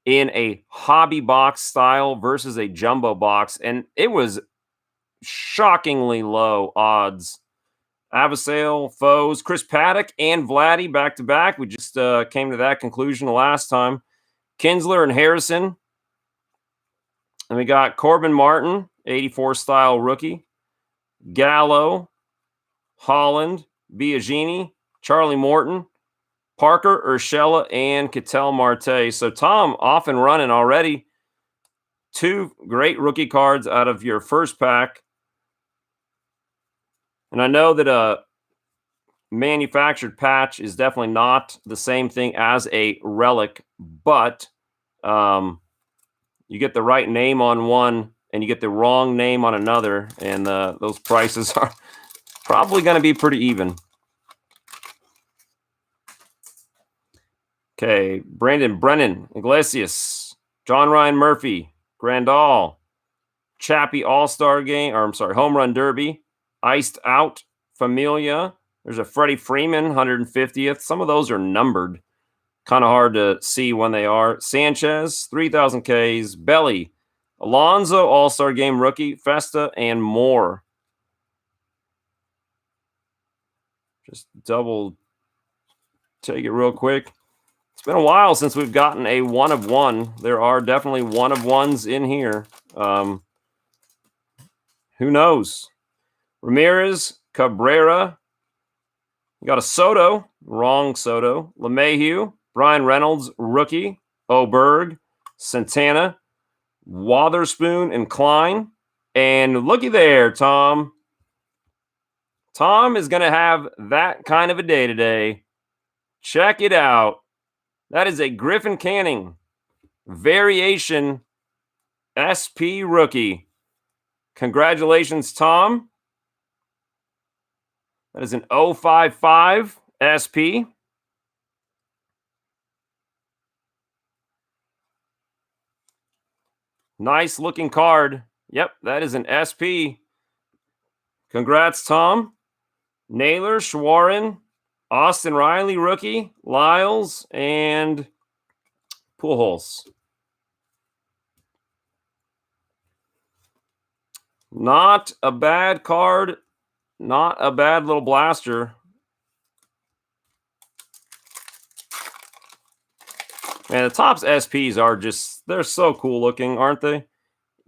in a hobby box style versus a jumbo box, and it was shockingly low odds. Avasale, Foes, Chris Paddock, and Vladdy back-to-back. We just came to that conclusion the last time. Kinsler and Harrison. And we got Corbin Martin, 84 style rookie. Gallo, Holland, Biagini, Charlie Morton, Parker, Urshela, and Ketel Marte. So Tom off and running already. 2 great rookie cards out of your first pack. And I know that a manufactured patch is definitely not the same thing as a relic, but you get the right name on one and you get the wrong name on another, and those prices are probably going to be pretty even. Okay, Brandon Brennan, Iglesias, John Ryan Murphy, Grandal, Chappie All-Star Game, or I'm sorry, Home Run Derby, Iced Out, Familia. There's a Freddie Freeman, 150th. Some of those are numbered. Kind of hard to see when they are. Sanchez, 3,000 Ks. Belly, Alonzo, All-Star Game rookie, Festa, and more. Just double take it real quick. It's been a while since we've gotten a one of one. There are definitely one of ones in here. Who knows? Ramirez, Cabrera. got a Soto, wrong Soto, LeMahieu, Brian Reynolds, rookie, Oberg, Santana, Wotherspoon, and Klein. And looky there, Tom. Tom is going to have that kind of a day today. Check it out. That is a Griffin Canning variation SP rookie. Congratulations, Tom. That is an 055 SP. Nice looking card. Yep, that is an SP. Congrats, Tom. Naylor, Schwarren, Austin Riley, rookie, Lyles, and Pujols. Not a bad card. Not a bad little blaster. Man, the Topps SPs are just, they're so cool looking, aren't they?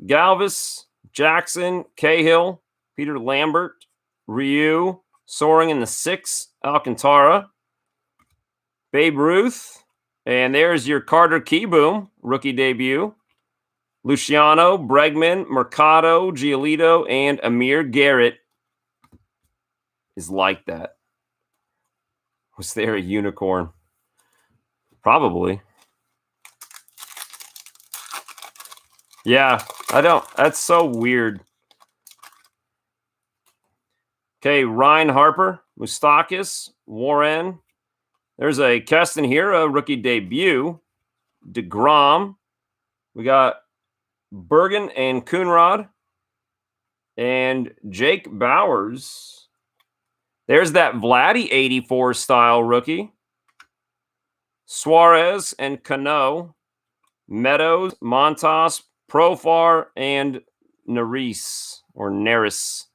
Galvis, Jackson, Cahill, Peter Lambert, Ryu, soaring in the 6, Alcantara, Babe Ruth, and there's your Carter Keyboom, rookie debut. Luciano, Bregman, Mercado, Giolito, and Amir Garrett is like that. Was there a unicorn? Probably. Yeah, I don't. That's so weird. Okay, Ryan Harper, Moustakis, Warren. There's a Keston Hiura rookie debut. DeGrom. We got Bergen and Coonrod. And Jake Bowers. There's that Vladdy 84 style rookie. Suarez and Cano. Meadows, Montas, Profar, and Neris or Neris.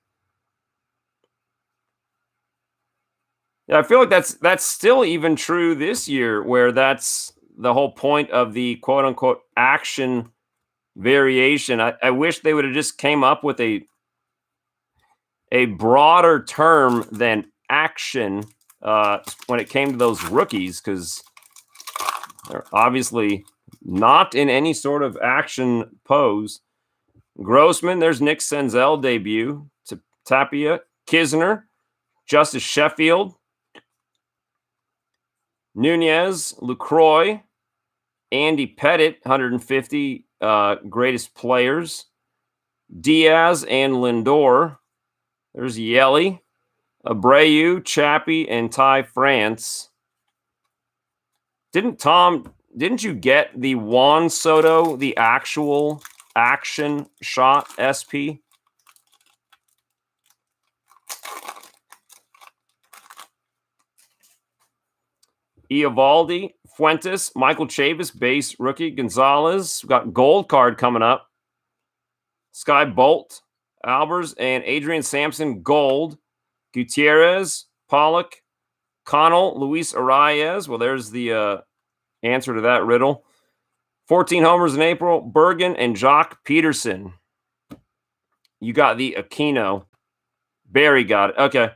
Yeah, I feel like that's still even true this year, where that's the whole point of the quote unquote action variation. I wish they would have just came up with a broader term than action when it came to those rookies, because they're obviously not in any sort of action pose. Grossman, there's Nick Senzel debut. Tapia, Kisner, Justice Sheffield, Nunez, Lucroy, Andy Pettit, 150 greatest players. Diaz and Lindor. There's Yelly, Abreu, Chappie, and Ty France. Didn't you get the Juan Soto, the actual action shot SP? Eovaldi, Fuentes, Michael Chavis, base rookie, Gonzalez. We've got gold card coming up. Sky Bolt, Albers, and Adrian Sampson, gold. Gutierrez, Pollock, Connell, Luis Arias. Well, there's the answer to that riddle. 14 homers in April. Bergen and Jock Peterson. You got the Aquino. Barry got it. Okay.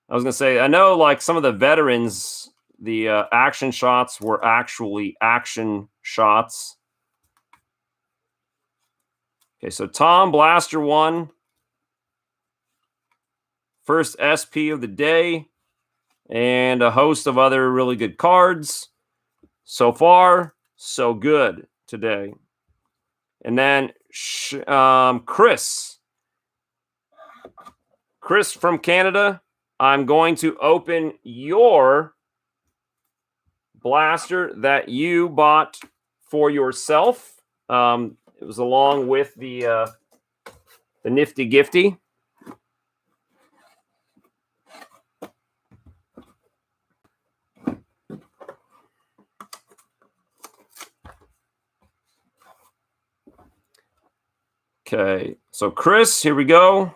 I was going to say, I know like some of the veterans, the action shots were actually action shots. Okay, so Tom Blaster 1. First SP of the day. And a host of other really good cards. So far, so good today. And then Chris from Canada, I'm going to open your blaster that you bought for yourself. It was along with the Nifty Gifty. Okay, so Chris, here we go.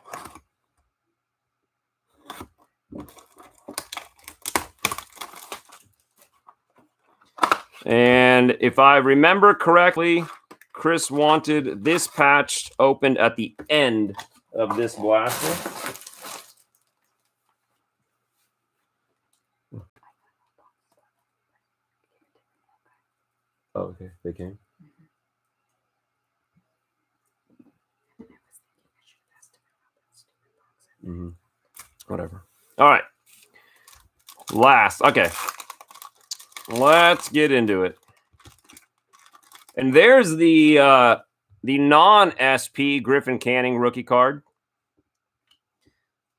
And if I remember correctly, Chris wanted this patch opened at the end of this blaster. Oh, okay. They came. Mm-hmm. Whatever. All right. Last. Okay. Let's get into it. And there's the non-SP Griffin Canning rookie card.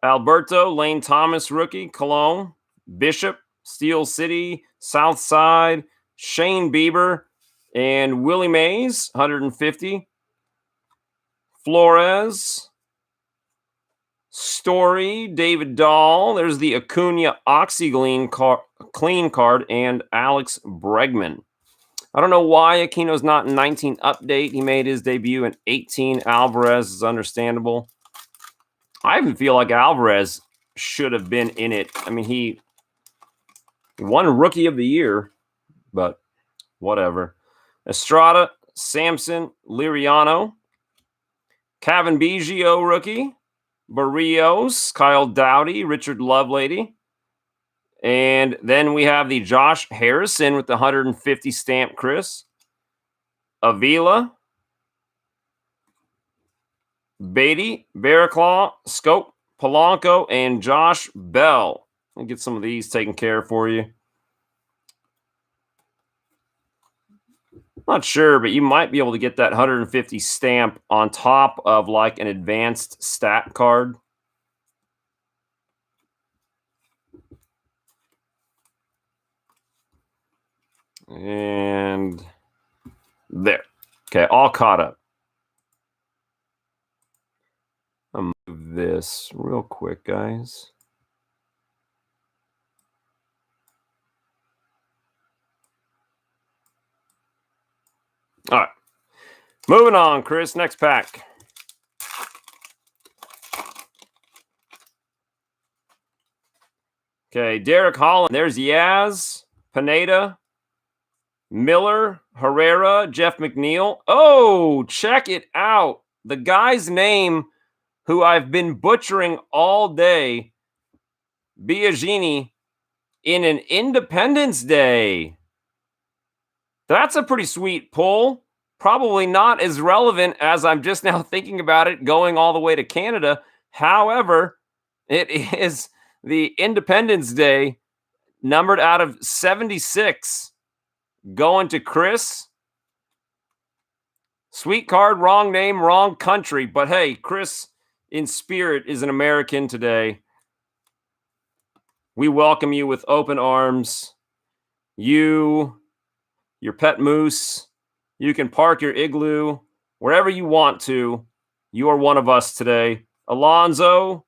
Alberto Lane Thomas rookie, Cologne. Bishop, Steel City, Southside, Shane Bieber, and Willie Mays, 150. Flores, Story, David Dahl. There's the Acuna Oxygleam clean card, and Alex Bregman. I don't know why Aquino's not in 19 update. He made his debut in 18. Alvarez is understandable. I even feel like Alvarez should have been in it. I mean, he won Rookie of the Year, but whatever. Estrada, Samson, Liriano, Kevin Biggio rookie, Barrios, Kyle Dowdy, Richard Lovelady. And then we have the Josh Harrison with the 150 stamp Chris. Avila, Beatty, Barraclaw, Scope, Polanco, and Josh Bell. I'll get some of these taken care of for you. Not sure, but you might be able to get that 150 stamp on top of like an advanced stat card. And there. Okay, all caught up. I'll move this real quick, guys. All right. Moving on, Chris. Next pack. Okay, Derek Holland. There's Yaz, Pineda, Miller, Herrera, Jeff McNeil. Oh, check it out. The guy's name who I've been butchering all day, Biagini, in an Independence Day. That's a pretty sweet pull. Probably not as relevant as I'm just now thinking about it going all the way to Canada. However, it is the Independence Day, numbered out of 76, going to Chris. Sweet card, wrong name, wrong country. But hey, Chris in spirit is an American today. We welcome you with open arms. You, your pet moose, you can park your igloo wherever you want to. You are one of us today. Alonzo,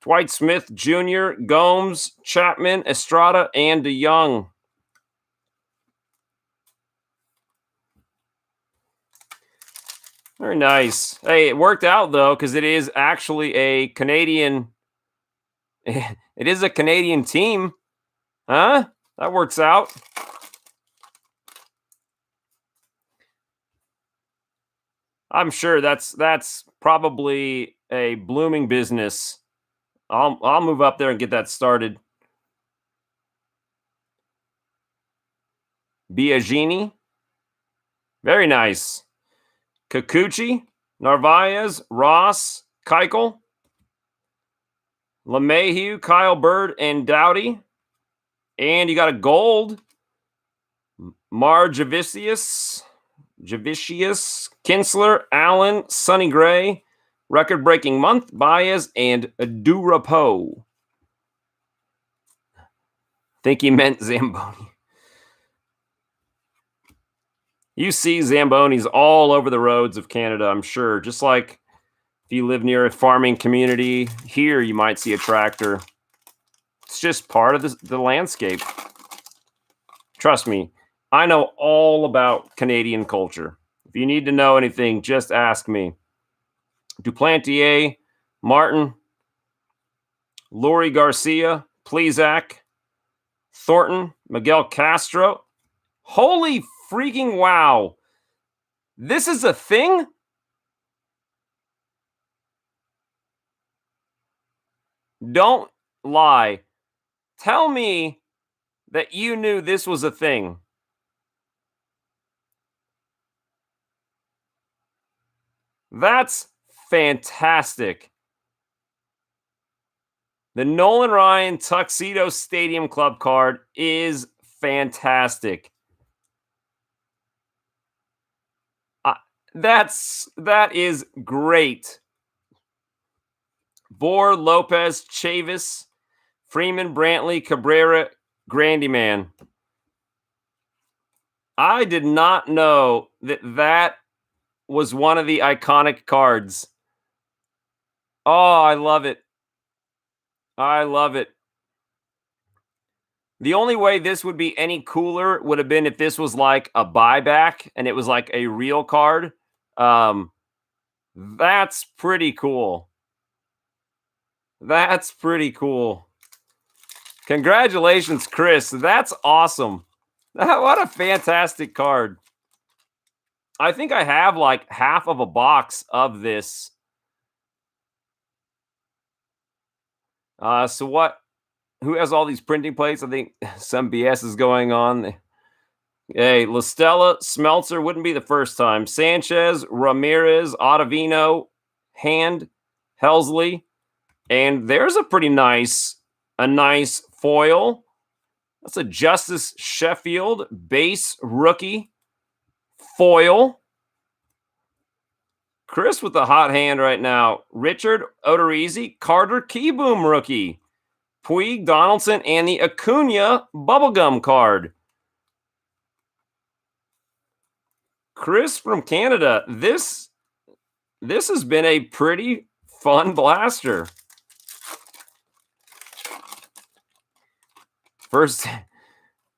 Dwight Smith Jr., Gomes, Chapman, Estrada, and DeYoung. Very nice. Hey, it worked out, though, because it is actually a Canadian. It is a Canadian team. Huh? That works out. I'm sure that's probably a blooming business. I'll move up there and get that started. Biagini. Very nice. Kikuchi, Narvaez, Ross, Keuchel, LeMahieu, Kyle Bird, and Dowdy. And you got a gold. Javicius, Kinsler, Allen, Sonny Gray, record-breaking month, Baez, and Durapo. Think he meant Zamboni. You see Zambonis all over the roads of Canada, I'm sure. Just like if you live near a farming community, here you might see a tractor. It's just part of the landscape. Trust me, I know all about Canadian culture. If you need to know anything, just ask me. Duplantier, Martin, Lori Garcia, Plezak, Thornton, Miguel Castro. Holy freaking wow. This is a thing? Don't lie. Tell me that you knew this was a thing. That's fantastic. The Nolan Ryan Tuxedo Stadium Club card is fantastic. That is great. Bohr, Lopez, Chavis, Freeman, Brantley, Cabrera, Grandyman. I did not know that was one of the iconic cards. Oh, I love it. I love it. The only way this would be any cooler would have been if this was like a buyback and it was like a real card. That's pretty cool. That's pretty cool. Congratulations, Chris. That's awesome. What a fantastic card. I think I have like half of a box of this. Who has all these printing plates? I think some BS is going on. Hey, La Stella, Smeltzer wouldn't be the first time. Sanchez, Ramirez, Ottavino, Hand, Helsley. And there's a nice foil. That's a Justice Sheffield base rookie foil. Chris with the hot hand right now. Richard Odorizzi, Carter Keyboom rookie. Puig, Donaldson, and the Acuna bubblegum card. Chris from Canada. This has been a pretty fun blaster. First,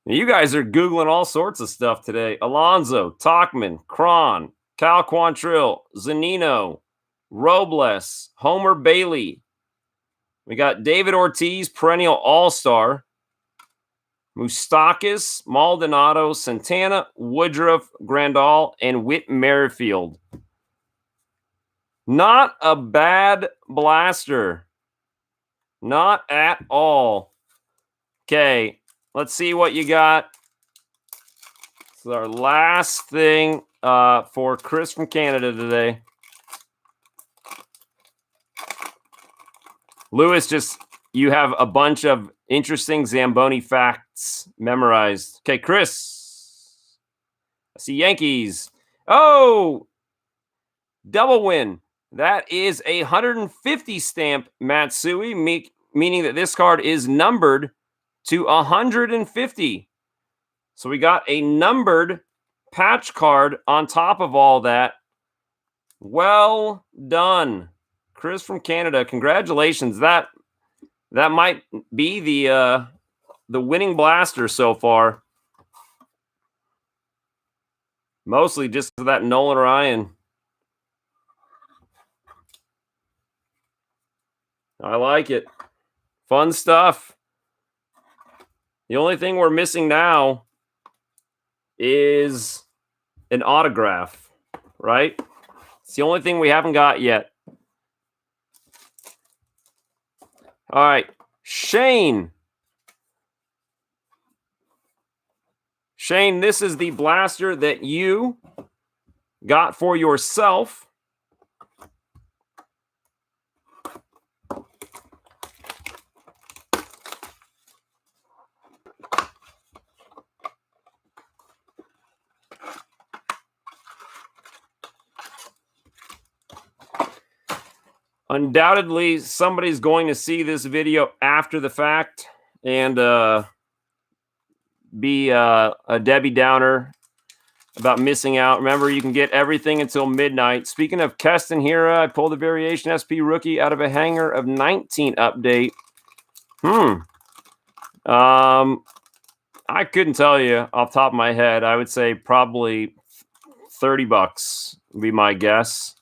you guys are Googling all sorts of stuff today. Alonso, Tachman, Cron, Cal Quantrill, Zanino, Robles, Homer Bailey. We got David Ortiz, perennial all-star. Moustakas, Maldonado, Santana, Woodruff, Grandal, and Whit Merrifield. Not a bad blaster. Not at all. Okay, let's see what you got. This is our last thing for Chris from Canada today. Lewis, you have a bunch of interesting Zamboni facts memorized. Okay, Chris. I see Yankees. Oh, double win. That is a 150 stamp Matsui, meaning that this card is numbered to 150. So we got a numbered patch card on top of all that. Well done, Chris from Canada. Congratulations. That might be the winning blaster so far. Mostly just for that Nolan Ryan. I like it. Fun stuff. The only thing we're missing now is an autograph, right? It's the only thing we haven't got yet. All right, Shane. Shane, this is the blaster that you got for yourself. Undoubtedly, somebody's going to see this video after the fact and be a Debbie Downer about missing out. Remember, you can get everything until midnight. Speaking of Keston Hira, I pulled a variation SP rookie out of a hanger of 19 update. I couldn't tell you off the top of my head. I would say probably $30 would be my guess.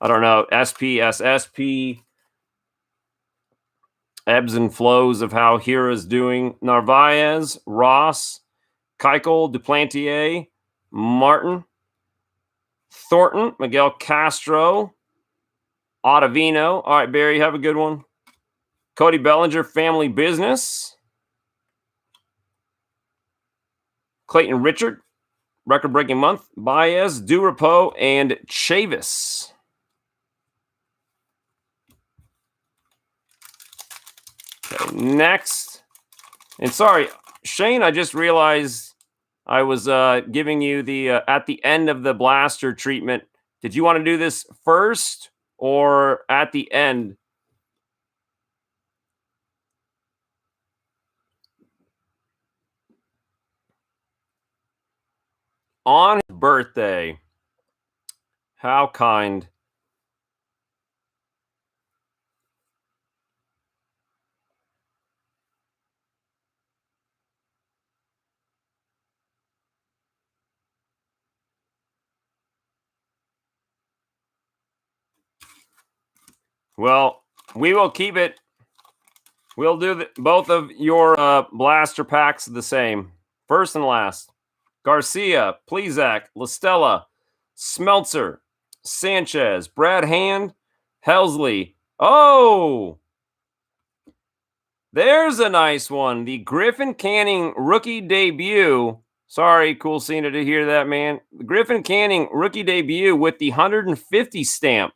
I don't know. SPSSP. Ebbs and flows of how Hira's doing. Narvaez, Ross, Keuchel, Duplantier, Martin, Thornton, Miguel Castro, Ottavino. All right, Barry, have a good one. Cody Bellinger, Family Business. Clayton Richard, record-breaking month. Baez, Durapo, and Chavis. Okay, next. And sorry, Shane, I just realized I was giving you the at the end of the blaster treatment. Did you want to do this first or at the end? On his birthday. How kind. Well, we will keep it. We'll do both of your blaster packs the same. First and last. Garcia, Plezak, Listella, Smeltzer, Sanchez, Brad Hand, Helsley. Oh! There's a nice one. The Griffin Canning rookie debut. Sorry, cool Cena to hear that, man. The Griffin Canning rookie debut with the 150 stamp.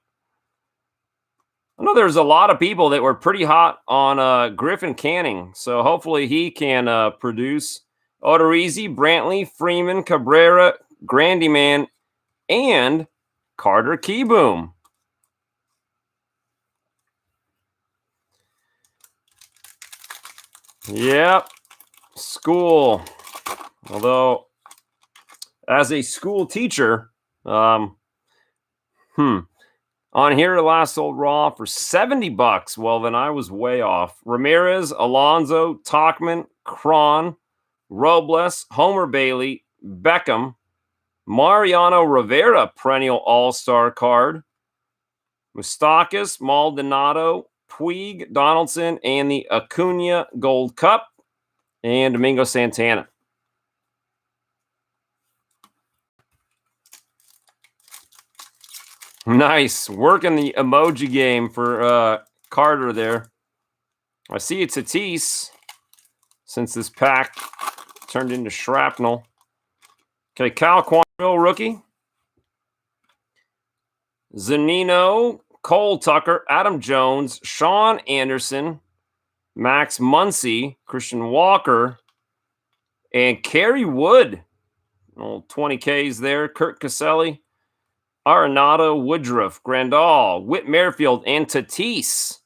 I know there's a lot of people that were pretty hot on Griffin Canning, so hopefully he can produce. Odorizzi, Brantley, Freeman, Cabrera, Grandyman, and Carter Keyboom. Yep, school. Although, as a school teacher, on here, last sold raw for $70. Well, then I was way off. Ramirez, Alonso, Talkman, Cron, Robles, Homer Bailey, Beckham, Mariano Rivera, perennial all-star card, Moustakas, Maldonado, Puig, Donaldson, and the Acuna Gold Cup, and Domingo Santana. Nice. Working the emoji game for Carter there. I see it's Tatis since this pack turned into shrapnel. Okay, Cal Quantrill, rookie. Zanino, Cole Tucker, Adam Jones, Sean Anderson, Max Muncy, Christian Walker, and Kerry Wood. Old 20Ks there. Kurt Caselli, Arenado, Woodruff, Grandal, Whit Merrifield, and Tatis.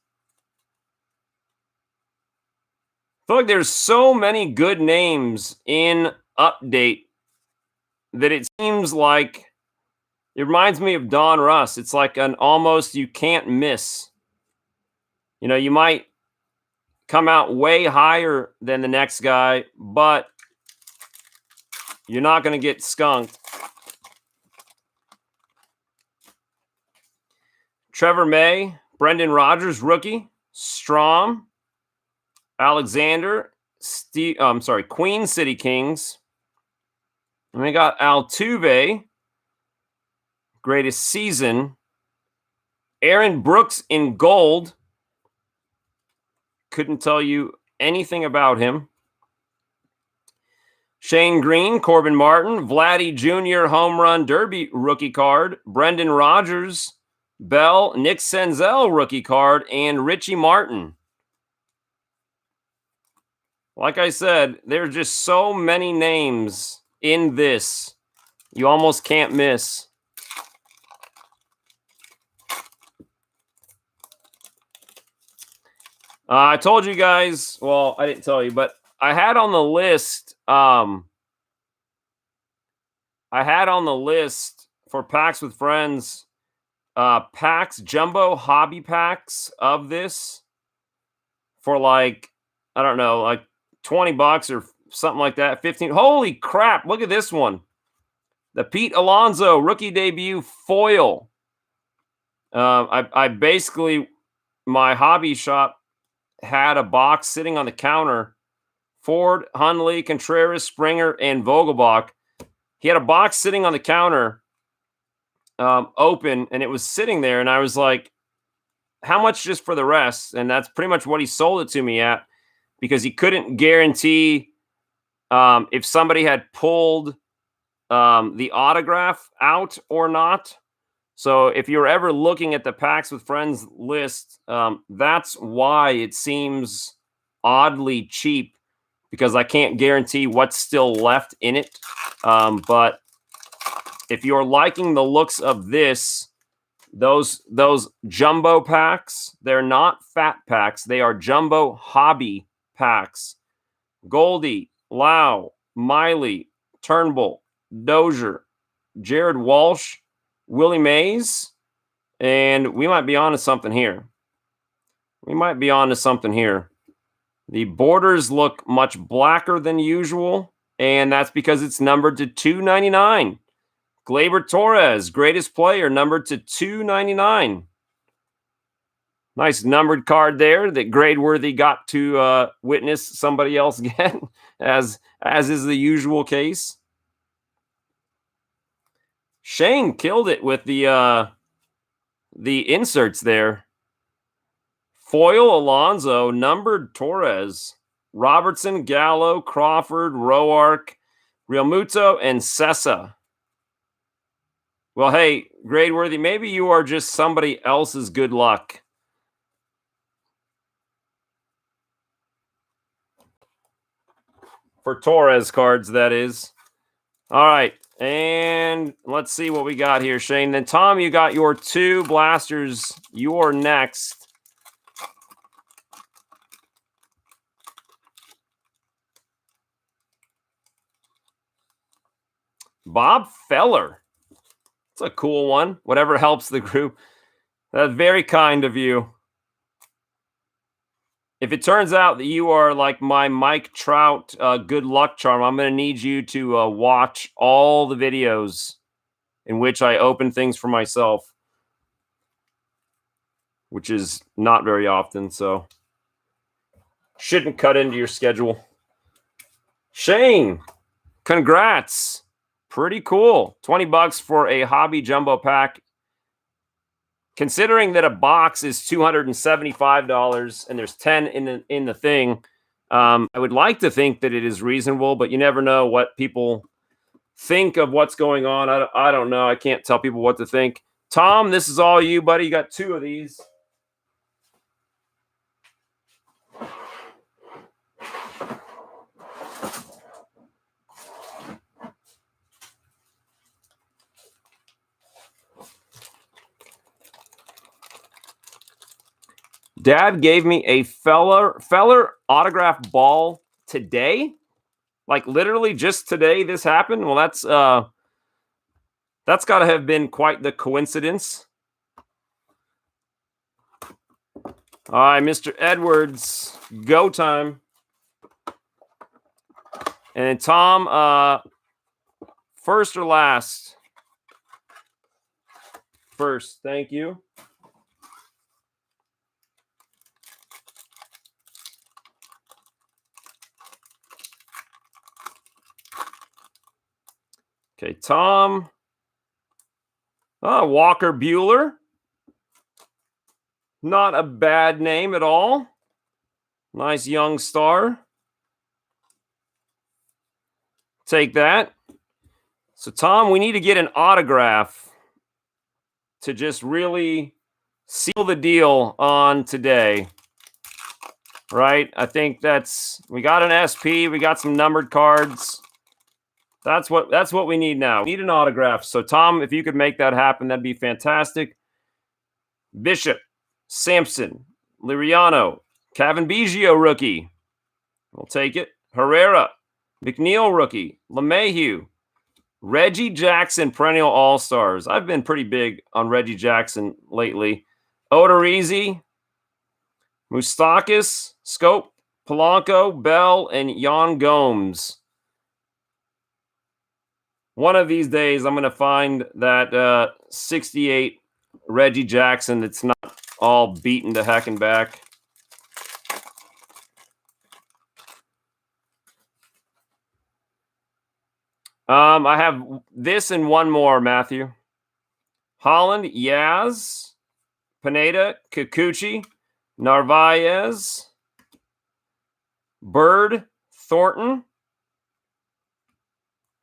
I feel like there's so many good names in Update that it seems like it reminds me of Don Russ. It's like an almost you can't miss. You know, you might come out way higher than the next guy, but you're not going to get skunked. Trevor May, Brendan Rodgers, rookie. Strom, Alexander, Queen City Kings. And we got Altuve, greatest season. Aaron Brooks in gold. Couldn't tell you anything about him. Shane Green, Corbin Martin, Vladdy Jr. Home Run Derby rookie card. Brendan Rodgers, Bell, Nick Senzel rookie card, and Richie Martin. Like I said, there's just so many names in this. You almost can't miss. I told you guys, well, I didn't tell you, but I had on the list, for Packs with Friends, packs, jumbo hobby packs of this for like, I don't know, like $20 or something like that. 15. Holy crap. Look at this one. The Pete Alonso rookie debut foil. I basically, my hobby shop had a box sitting on the counter. Ford, Hundley, Contreras, Springer, and Vogelbach. He had a box sitting on the counter, open, and it was sitting there. And I was like, how much just for the rest? And that's pretty much what he sold it to me at, because he couldn't guarantee if somebody had pulled the autograph out or not. So if you're ever looking at the Packs with Friends list, that's why it seems oddly cheap, because I can't guarantee what's still left in it. But if you're liking the looks of this, those jumbo packs, they're not fat packs. They are jumbo hobby packs. Goldie, Lau, Miley, Turnbull, Dozier, Jared Walsh, Willie Mays, and we might be on to something here. The borders look much blacker than usual, and that's because it's numbered to 299. Gleyber Torres, greatest player, numbered to 299. Nice numbered card there that Gradeworthy got to witness somebody else get, as is the usual case. Shane killed it with the inserts there. Foil Alonso, numbered Torres, Robertson, Gallo, Crawford, Roark, Realmuto, and Sessa. Well, hey, Gradeworthy, maybe you are just somebody else's good luck. For Torres cards, that is. All right, and let's see what we got here, Shane. Then, Tom, you got your 2 blasters. You're next. Bob Feller. It's a cool one. Whatever helps the group. That's very kind of you. If it turns out that you are like my Mike Trout good luck charm, I'm going to need you to watch all the videos in which I open things for myself, which is not very often, so shouldn't cut into your schedule. Shane, congrats. Pretty cool. $20 for a hobby jumbo pack. Considering that a box is $275 and there's 10 in the thing, I would like to think that it is reasonable, but you never know what people think of what's going on. I don't know. I can't tell people what to think. Tom, this is all you, buddy. You got 2 of these. Dad gave me a Feller autograph ball today. Like literally just today this happened. Well, that's got to have been quite the coincidence. All right, Mr. Edwards, go time. And Tom, first or last? First, thank you. Okay, Tom. Walker Bueller. Not a bad name at all. Nice young star. Take that. So, Tom, we need to get an autograph to just really seal the deal on today. Right? I think we got an SP, we got some numbered cards. That's what we need now. We need an autograph. So, Tom, if you could make that happen, that'd be fantastic. Bishop, Sampson, Liriano, Kevin Biggio rookie. We'll take it. Herrera, McNeil rookie, LeMahieu, Reggie Jackson, perennial all-stars. I've been pretty big on Reggie Jackson lately. Odorizzi, Moustakis, Scope, Polanco, Bell, and Jan Gomes. One of these days, I'm going to find that 68 Reggie Jackson that's not all beaten to heck and back. I have this and one more, Matthew. Holland, Yaz, Pineda, Kikuchi, Narvaez, Bird, Thornton,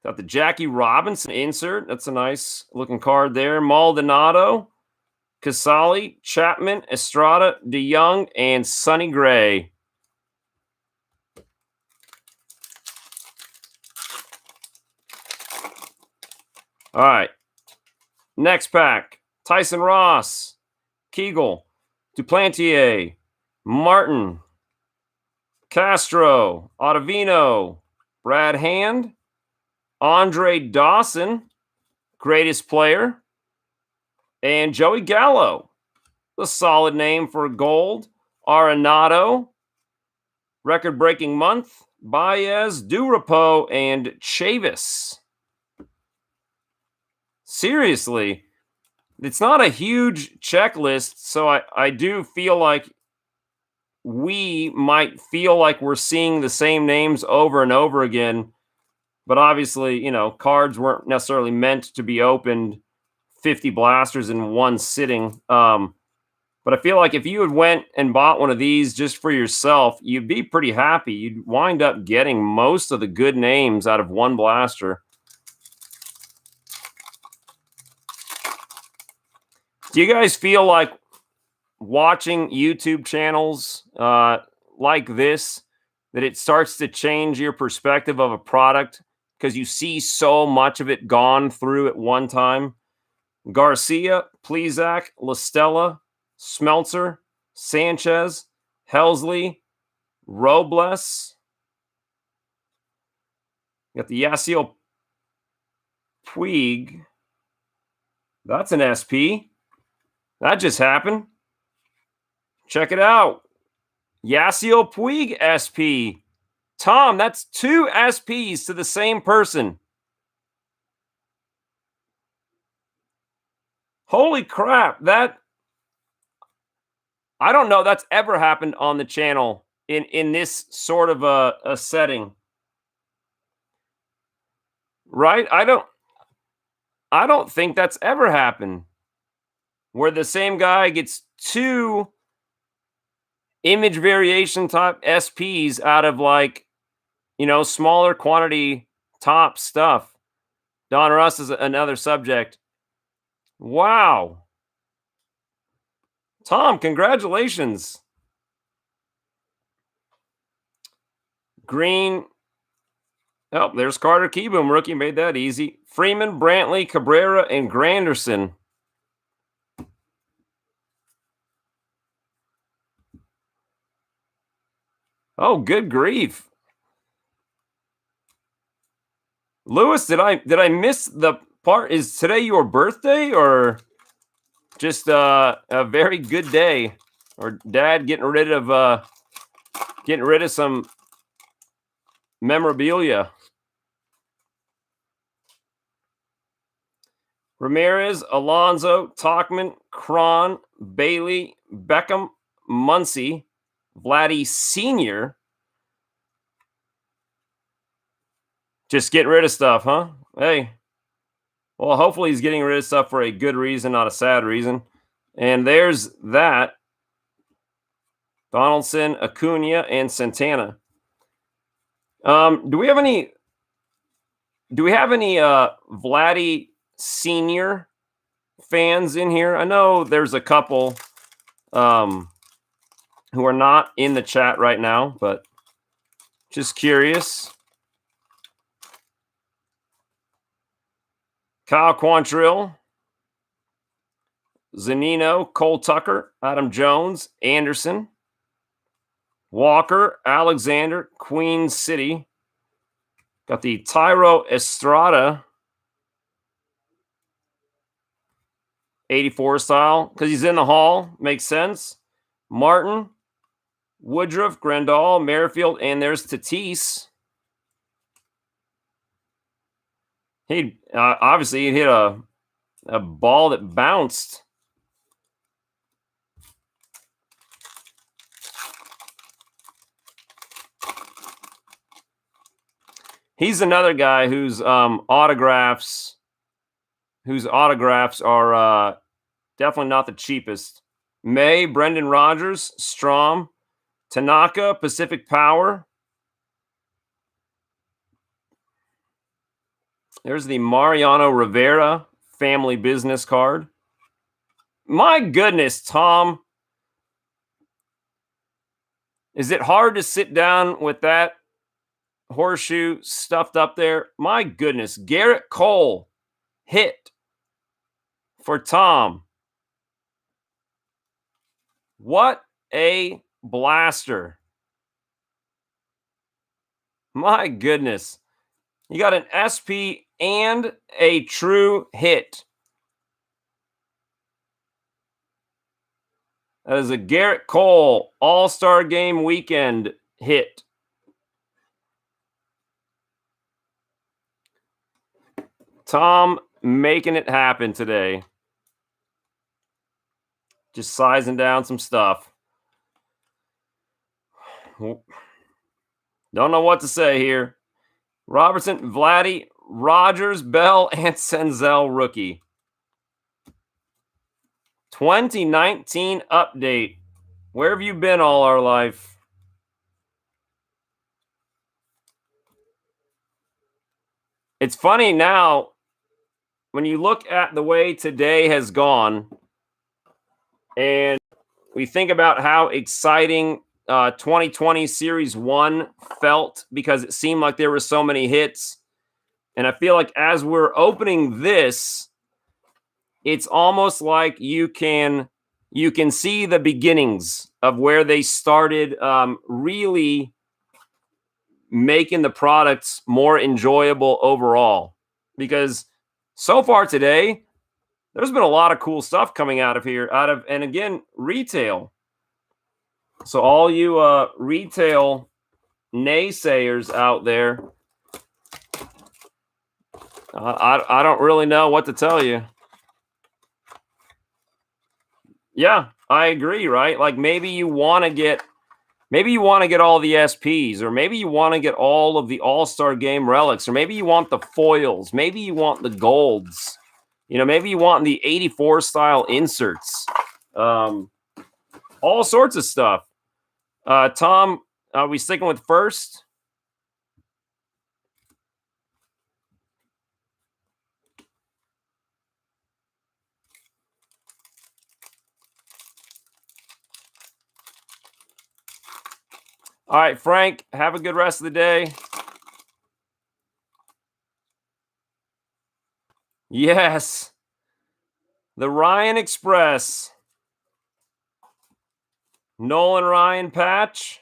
Got the Jackie Robinson insert. That's a nice looking card there. Maldonado, Casali, Chapman, Estrada, DeYoung, and Sonny Gray. All right. Next pack. Tyson Ross, Kegel, Duplantier, Martin, Castro, Ottavino, Brad Hand, Andre Dawson, greatest player, and Joey Gallo, the solid name for gold. Arenado, record-breaking month, Baez, Durapo, and Chavis. Seriously, it's not a huge checklist, so I do feel like we might feel like we're seeing the same names over and over again. But obviously, cards weren't necessarily meant to be opened 50 blasters in one sitting. But I feel like if you had went and bought one of these just for yourself, you'd be pretty happy. You'd wind up getting most of the good names out of one blaster. Do you guys feel like watching YouTube channels like this, that it starts to change your perspective of a product because you see so much of it gone through at one time? Garcia, Plesac, LaStella, Smeltzer, Sanchez, Helsley, Robles. You got the Yasiel Puig. That's an SP. That just happened. Check it out. Yasiel Puig SP. Tomm, that's 2 SPs to the same person. Holy crap. I don't know that's ever happened on the channel in this sort of a setting. Right? I don't think that's ever happened where the same guy gets 2 image variation type SPs out of smaller quantity top stuff. Don Russ is another subject. Wow. Tomm, congratulations. Green. Oh, there's Carter Kieboom, rookie, made that easy. Freeman, Brantley, Cabrera, and Granderson. Oh, good grief. Lewis, did I miss the part? Is today your birthday or just a very good day? Or Dad getting rid of some memorabilia? Ramirez, Alonso, Talkman, Cron, Bailey, Beckham, Muncy, Vladdy Sr. Just getting rid of stuff, huh? Hey. Well, hopefully he's getting rid of stuff for a good reason, not a sad reason. And there's that. Donaldson, Acuna, and Santana. Do we have any Vladdy Sr. fans in here? I know there's a couple who are not in the chat right now, but just curious. Kyle Quantrill, Zanino, Cole Tucker, Adam Jones, Anderson, Walker, Alexander, Queen City. Got the Tyro Estrada 84 style because he's in the hall. Makes sense. Martin, Woodruff, Grandal, Merrifield, and there's Tatis. He obviously hit a ball that bounced. He's another guy whose autographs are definitely not the cheapest. May, Brendan Rodgers, Strom, Tanaka, Pacific Power. There's the Mariano Rivera family business card. My goodness, Tom. Is it hard to sit down with that horseshoe stuffed up there? My goodness. Garrett Cole hit for Tom. What a blaster. My goodness. You got an SP and a true hit. That is a Garrett Cole All-Star Game weekend hit. Tom making it happen today. Just sizing down some stuff. Don't know what to say here. Robertson, Vladdy, Rogers, Bell, and Senzel rookie. 2019 update. Where have you been all our life? It's funny now, when you look at the way today has gone, and we think about how exciting 2020 Series 1 felt because it seemed like there were so many hits. And I feel like as we're opening this, it's almost like you can see the beginnings of where they started really making the products more enjoyable overall. Because so far today, there's been a lot of cool stuff coming out of here, and again, retail. So all you retail naysayers out there, I don't really know what to tell you. Yeah, I agree, right? Like maybe you want to get all the SPs, or maybe you want to get all of the All-Star Game relics, or maybe you want the foils, maybe you want the golds. Maybe you want the 84 style inserts. All sorts of stuff. Tom, are we sticking with first? All right, Frank, have a good rest of the day. Yes. The Ryan Express. Nolan Ryan patch.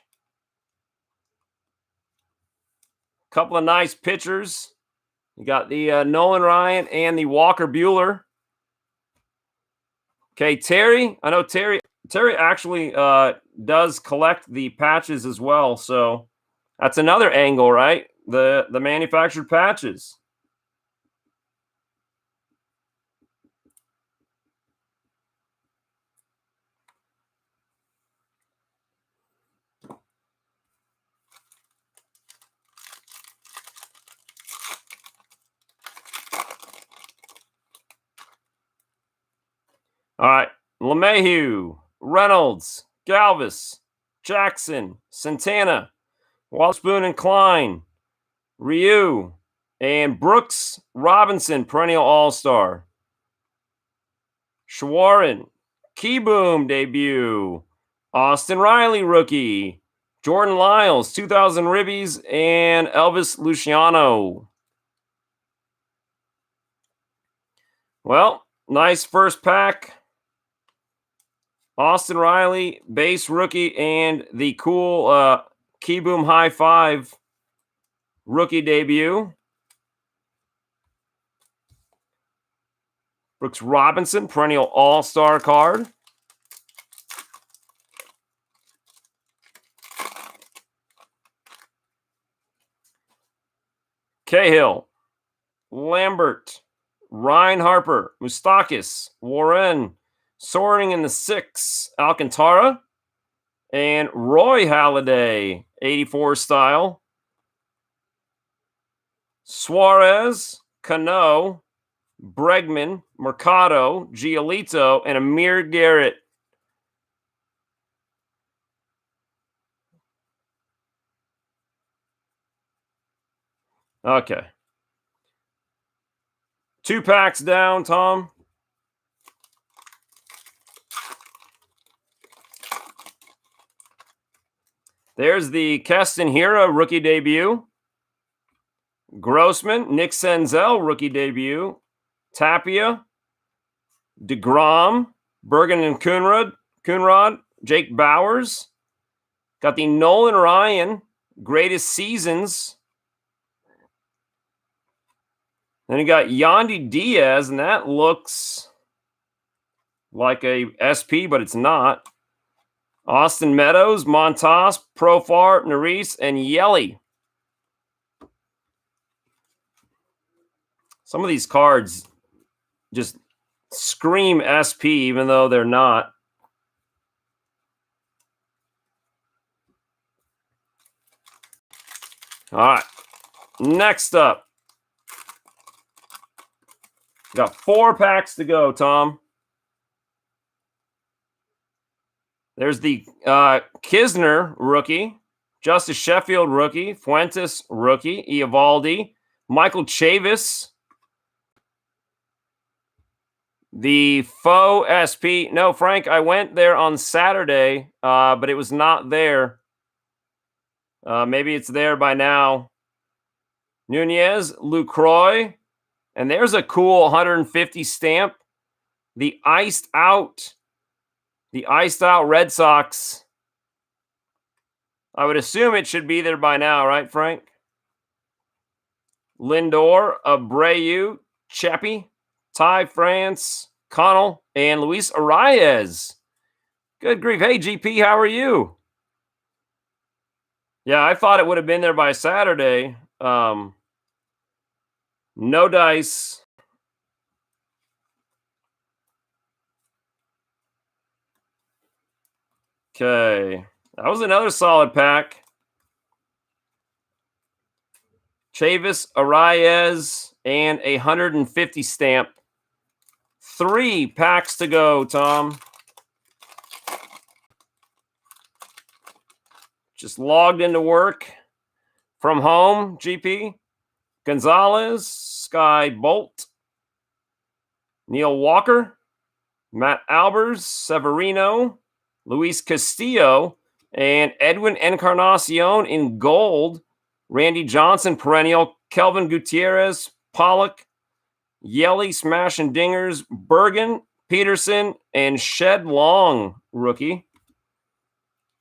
Couple of nice pitchers. You got the Nolan Ryan and the Walker Buehler. Okay, Terry. I know Terry actually does collect the patches as well. So that's another angle, right? The manufactured patches. All right. LeMahieu, Reynolds, Galvis, Jackson, Santana, Witherspoon and Klein, Ryu, and Brooks Robinson, perennial all-star. Schwarren, Keyboom debut. Austin Riley rookie. Jordan Lyles, 2000 ribbies, and Elvis Luciano. Well, nice first pack. Austin Riley, base rookie, and the cool Keyboom High Five rookie debut. Brooks Robinson, perennial all-star card. Cahill, Lambert, Ryan Harper, Moustakas, Warren, Soaring in the 6, Alcantara, and Roy Halladay, 84 style. Suarez, Cano, Bregman, Mercado, Giolito, and Amir Garrett. Okay. 2 packs down, Tom. There's the Keston Hiura rookie debut. Grossman, Nick Senzel rookie debut. Tapia, DeGrom, Bergen and Coonrod, Jake Bowers. Got the Nolan Ryan greatest seasons. Then you got Yandy Diaz, and that looks like a SP, but it's not. Austin Meadows, Montas, Profar, Nerys, and Yelly. Some of these cards just scream SP, even though they're not. All right. Next up. Got 4 packs to go, Tom. There's the Kisner rookie, Justice Sheffield rookie, Fuentes rookie, Eovaldi, Michael Chavis, the faux SP. No, Frank, I went there on Saturday, but it was not there. Maybe it's there by now. Nunez, Lucroy, and there's a cool 150 stamp. The iced out Red Sox. I would assume it should be there by now, right, Frank? Lindor, Abreu, Chappie, Ty France, Connell, and Luis Arias. Good grief. Hey, GP, how are you? Yeah, I thought it would have been there by Saturday. No dice. Okay. That was another solid pack. Chavis, Arias, and a 150 stamp. 3 packs to go, Tom. Just logged into work from home, GP. Gonzalez, Sky Bolt, Neil Walker, Matt Albers, Severino, Luis Castillo, and Edwin Encarnacion in gold. Randy Johnson, perennial. Kelvin Gutierrez, Pollock, Yelly, Smash and Dingers, Bergen, Peterson, and Shed Long, rookie.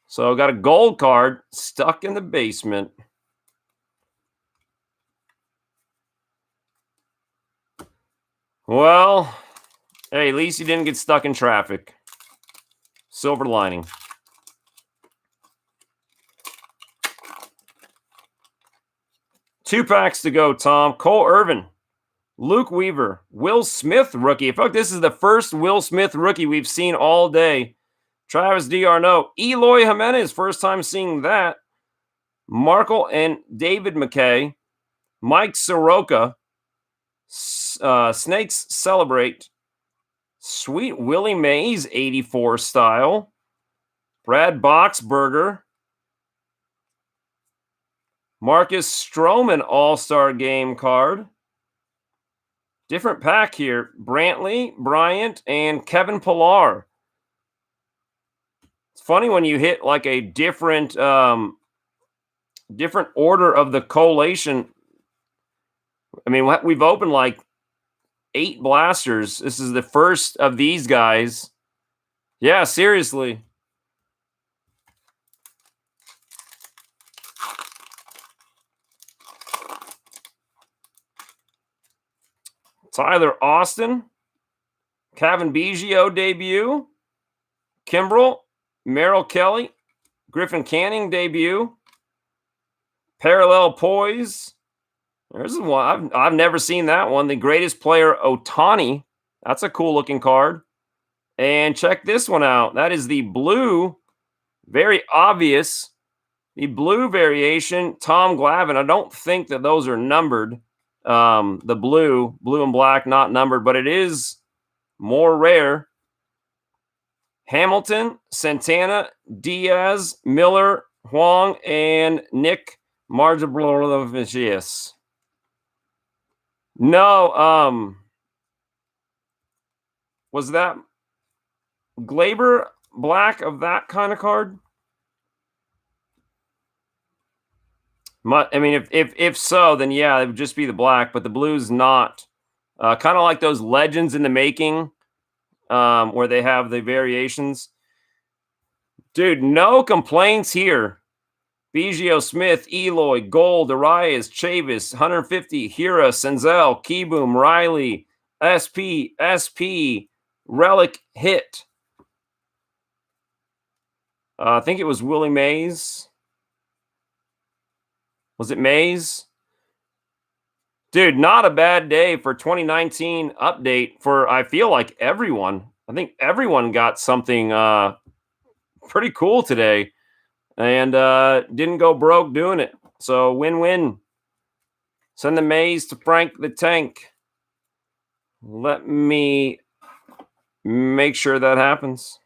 So got a gold card stuck in the basement. Well, hey, at least you didn't get stuck in traffic. Silver lining. Two packs to go, Tom. Cole Irvin, Luke Weaver, Will Smith rookie. I feel like this is the first Will Smith rookie we've seen all day. Travis DiArnaud, Eloy Jimenez, first time seeing that. Markle and David McKay, Mike Soroka, Snakes Celebrate, Sweet Willie Mays 84 style, Brad Boxberger, Marcus Stroman All-Star Game card. Different pack here. Brantley, Bryant, and Kevin Pillar. It's funny when you hit like a different different order of the collation. I mean, we've opened like 8 blasters. This is the first of these guys. Yeah, seriously. Tyler Austin, Kevin Biggio debut, Kimbrel, Merrill Kelly, Griffin Canning debut, Parallel Poise. There's one. I've never seen that one. The Greatest Player Otani. That's a cool looking card. And check this one out. That is the blue, very obvious, the blue variation, Tom Glavine. I don't think that those are numbered. The blue and black, not numbered, but it is more rare. Hamilton, Santana, Diaz, Miller, Huang, and Nick Marjablorlovicius. No, Was that Glaber black of that kind of card? I mean, if so, then yeah, it would just be the black, but the blue's not. Kind of like those legends in the making, where they have the variations. Dude, no complaints here. Biggio, Smith, Eloy, Gold, Arias, Chavis, 150, Hira, Senzel, Keyboom, Riley, SP, Relic, Hit. I think it was Willie Mays. Was it Mays? Dude, not a bad day for 2019 update for, I feel like, everyone. I think everyone got something pretty cool today and didn't go broke doing it. So win-win. Send the Mays to Frank the Tank. Let me make sure that happens.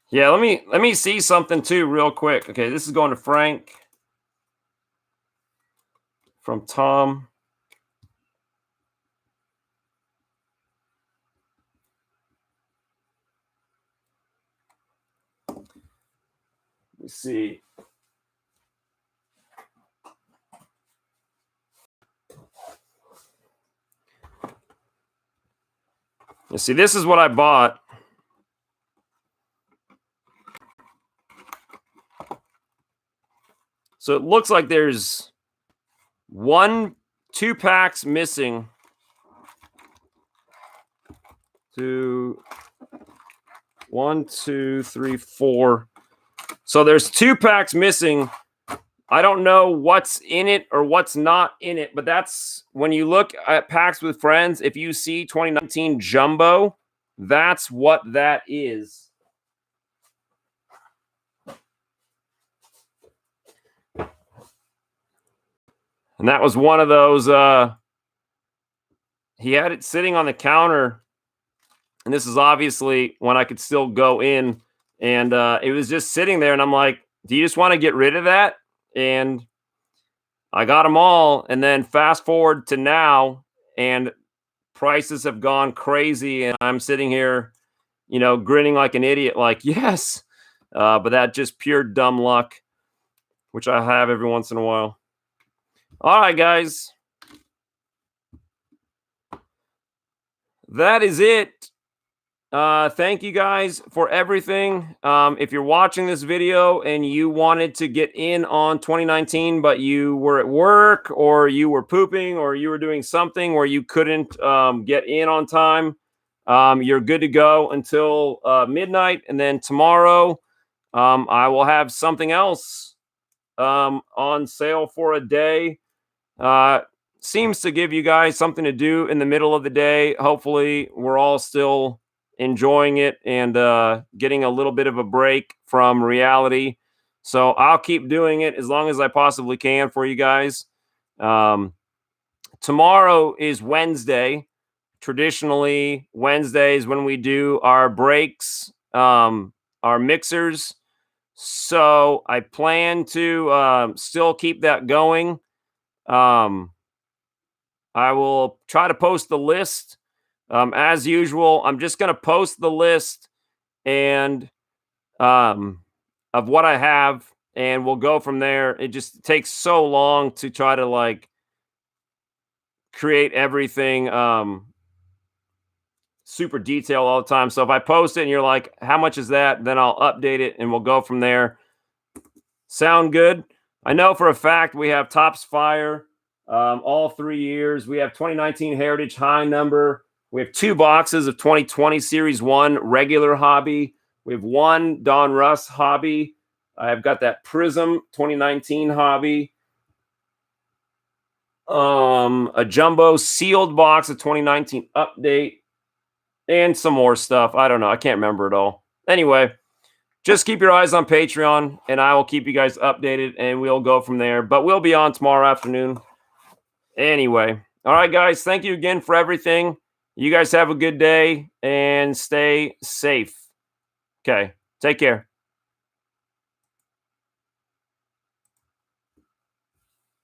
Yeah, let me see something too real quick. Okay, this is going to Frank from Tomm. Let me see. You see, this is what I bought. So it looks like there's 2 packs missing. 1, 2, 3, 4. So there's 2 packs missing. I don't know what's in it or what's not in it, but that's when you look at packs with friends, if you see 2019 Jumbo, that's what that is. And that was one of those, he had it sitting on the counter, and this is obviously when I could still go in, and it was just sitting there, and I'm like, do you just want to get rid of that? And I got them all, and then fast forward to now, and prices have gone crazy, and I'm sitting here, you know, grinning like an idiot, like, yes, but that just pure dumb luck, which I have every once in a while. All right, guys. That is it. Thank you guys for everything. If you're watching this video and you wanted to get in on 2019, but you were at work or you were pooping or you were doing something where you couldn't get in on time, you're good to go until midnight. And then tomorrow, I will have something else on sale for a day. Seems to give you guys something to do in the middle of the day. Hopefully, we're all still enjoying it and getting a little bit of a break from reality. So I'll keep doing it as long as I possibly can for you guys. Tomorrow is Wednesday. Traditionally, Wednesday is when we do our breaks, our mixers. So I plan to still keep that going. I will try to post the list. As usual, I'm just going to post the list and of what I have, and we'll go from there. It just takes so long to try to like create everything super detailed all the time. So if I post it and you're like, how much is that? Then I'll update it and we'll go from there. Sound good? I know for a fact we have Topps Fire all 3 years. We have 2019 Heritage High Number. We have 2 boxes of 2020 Series 1 regular hobby. We have 1 Don Russ hobby. I've got that Prism 2019 hobby. A jumbo sealed box of 2019 update. And some more stuff. I don't know. I can't remember it all. Anyway, just keep your eyes on Patreon, and I will keep you guys updated, and we'll go from there. But we'll be on tomorrow afternoon. Anyway. All right, guys. Thank you again for everything. You guys have a good day, and stay safe. Okay. Take care.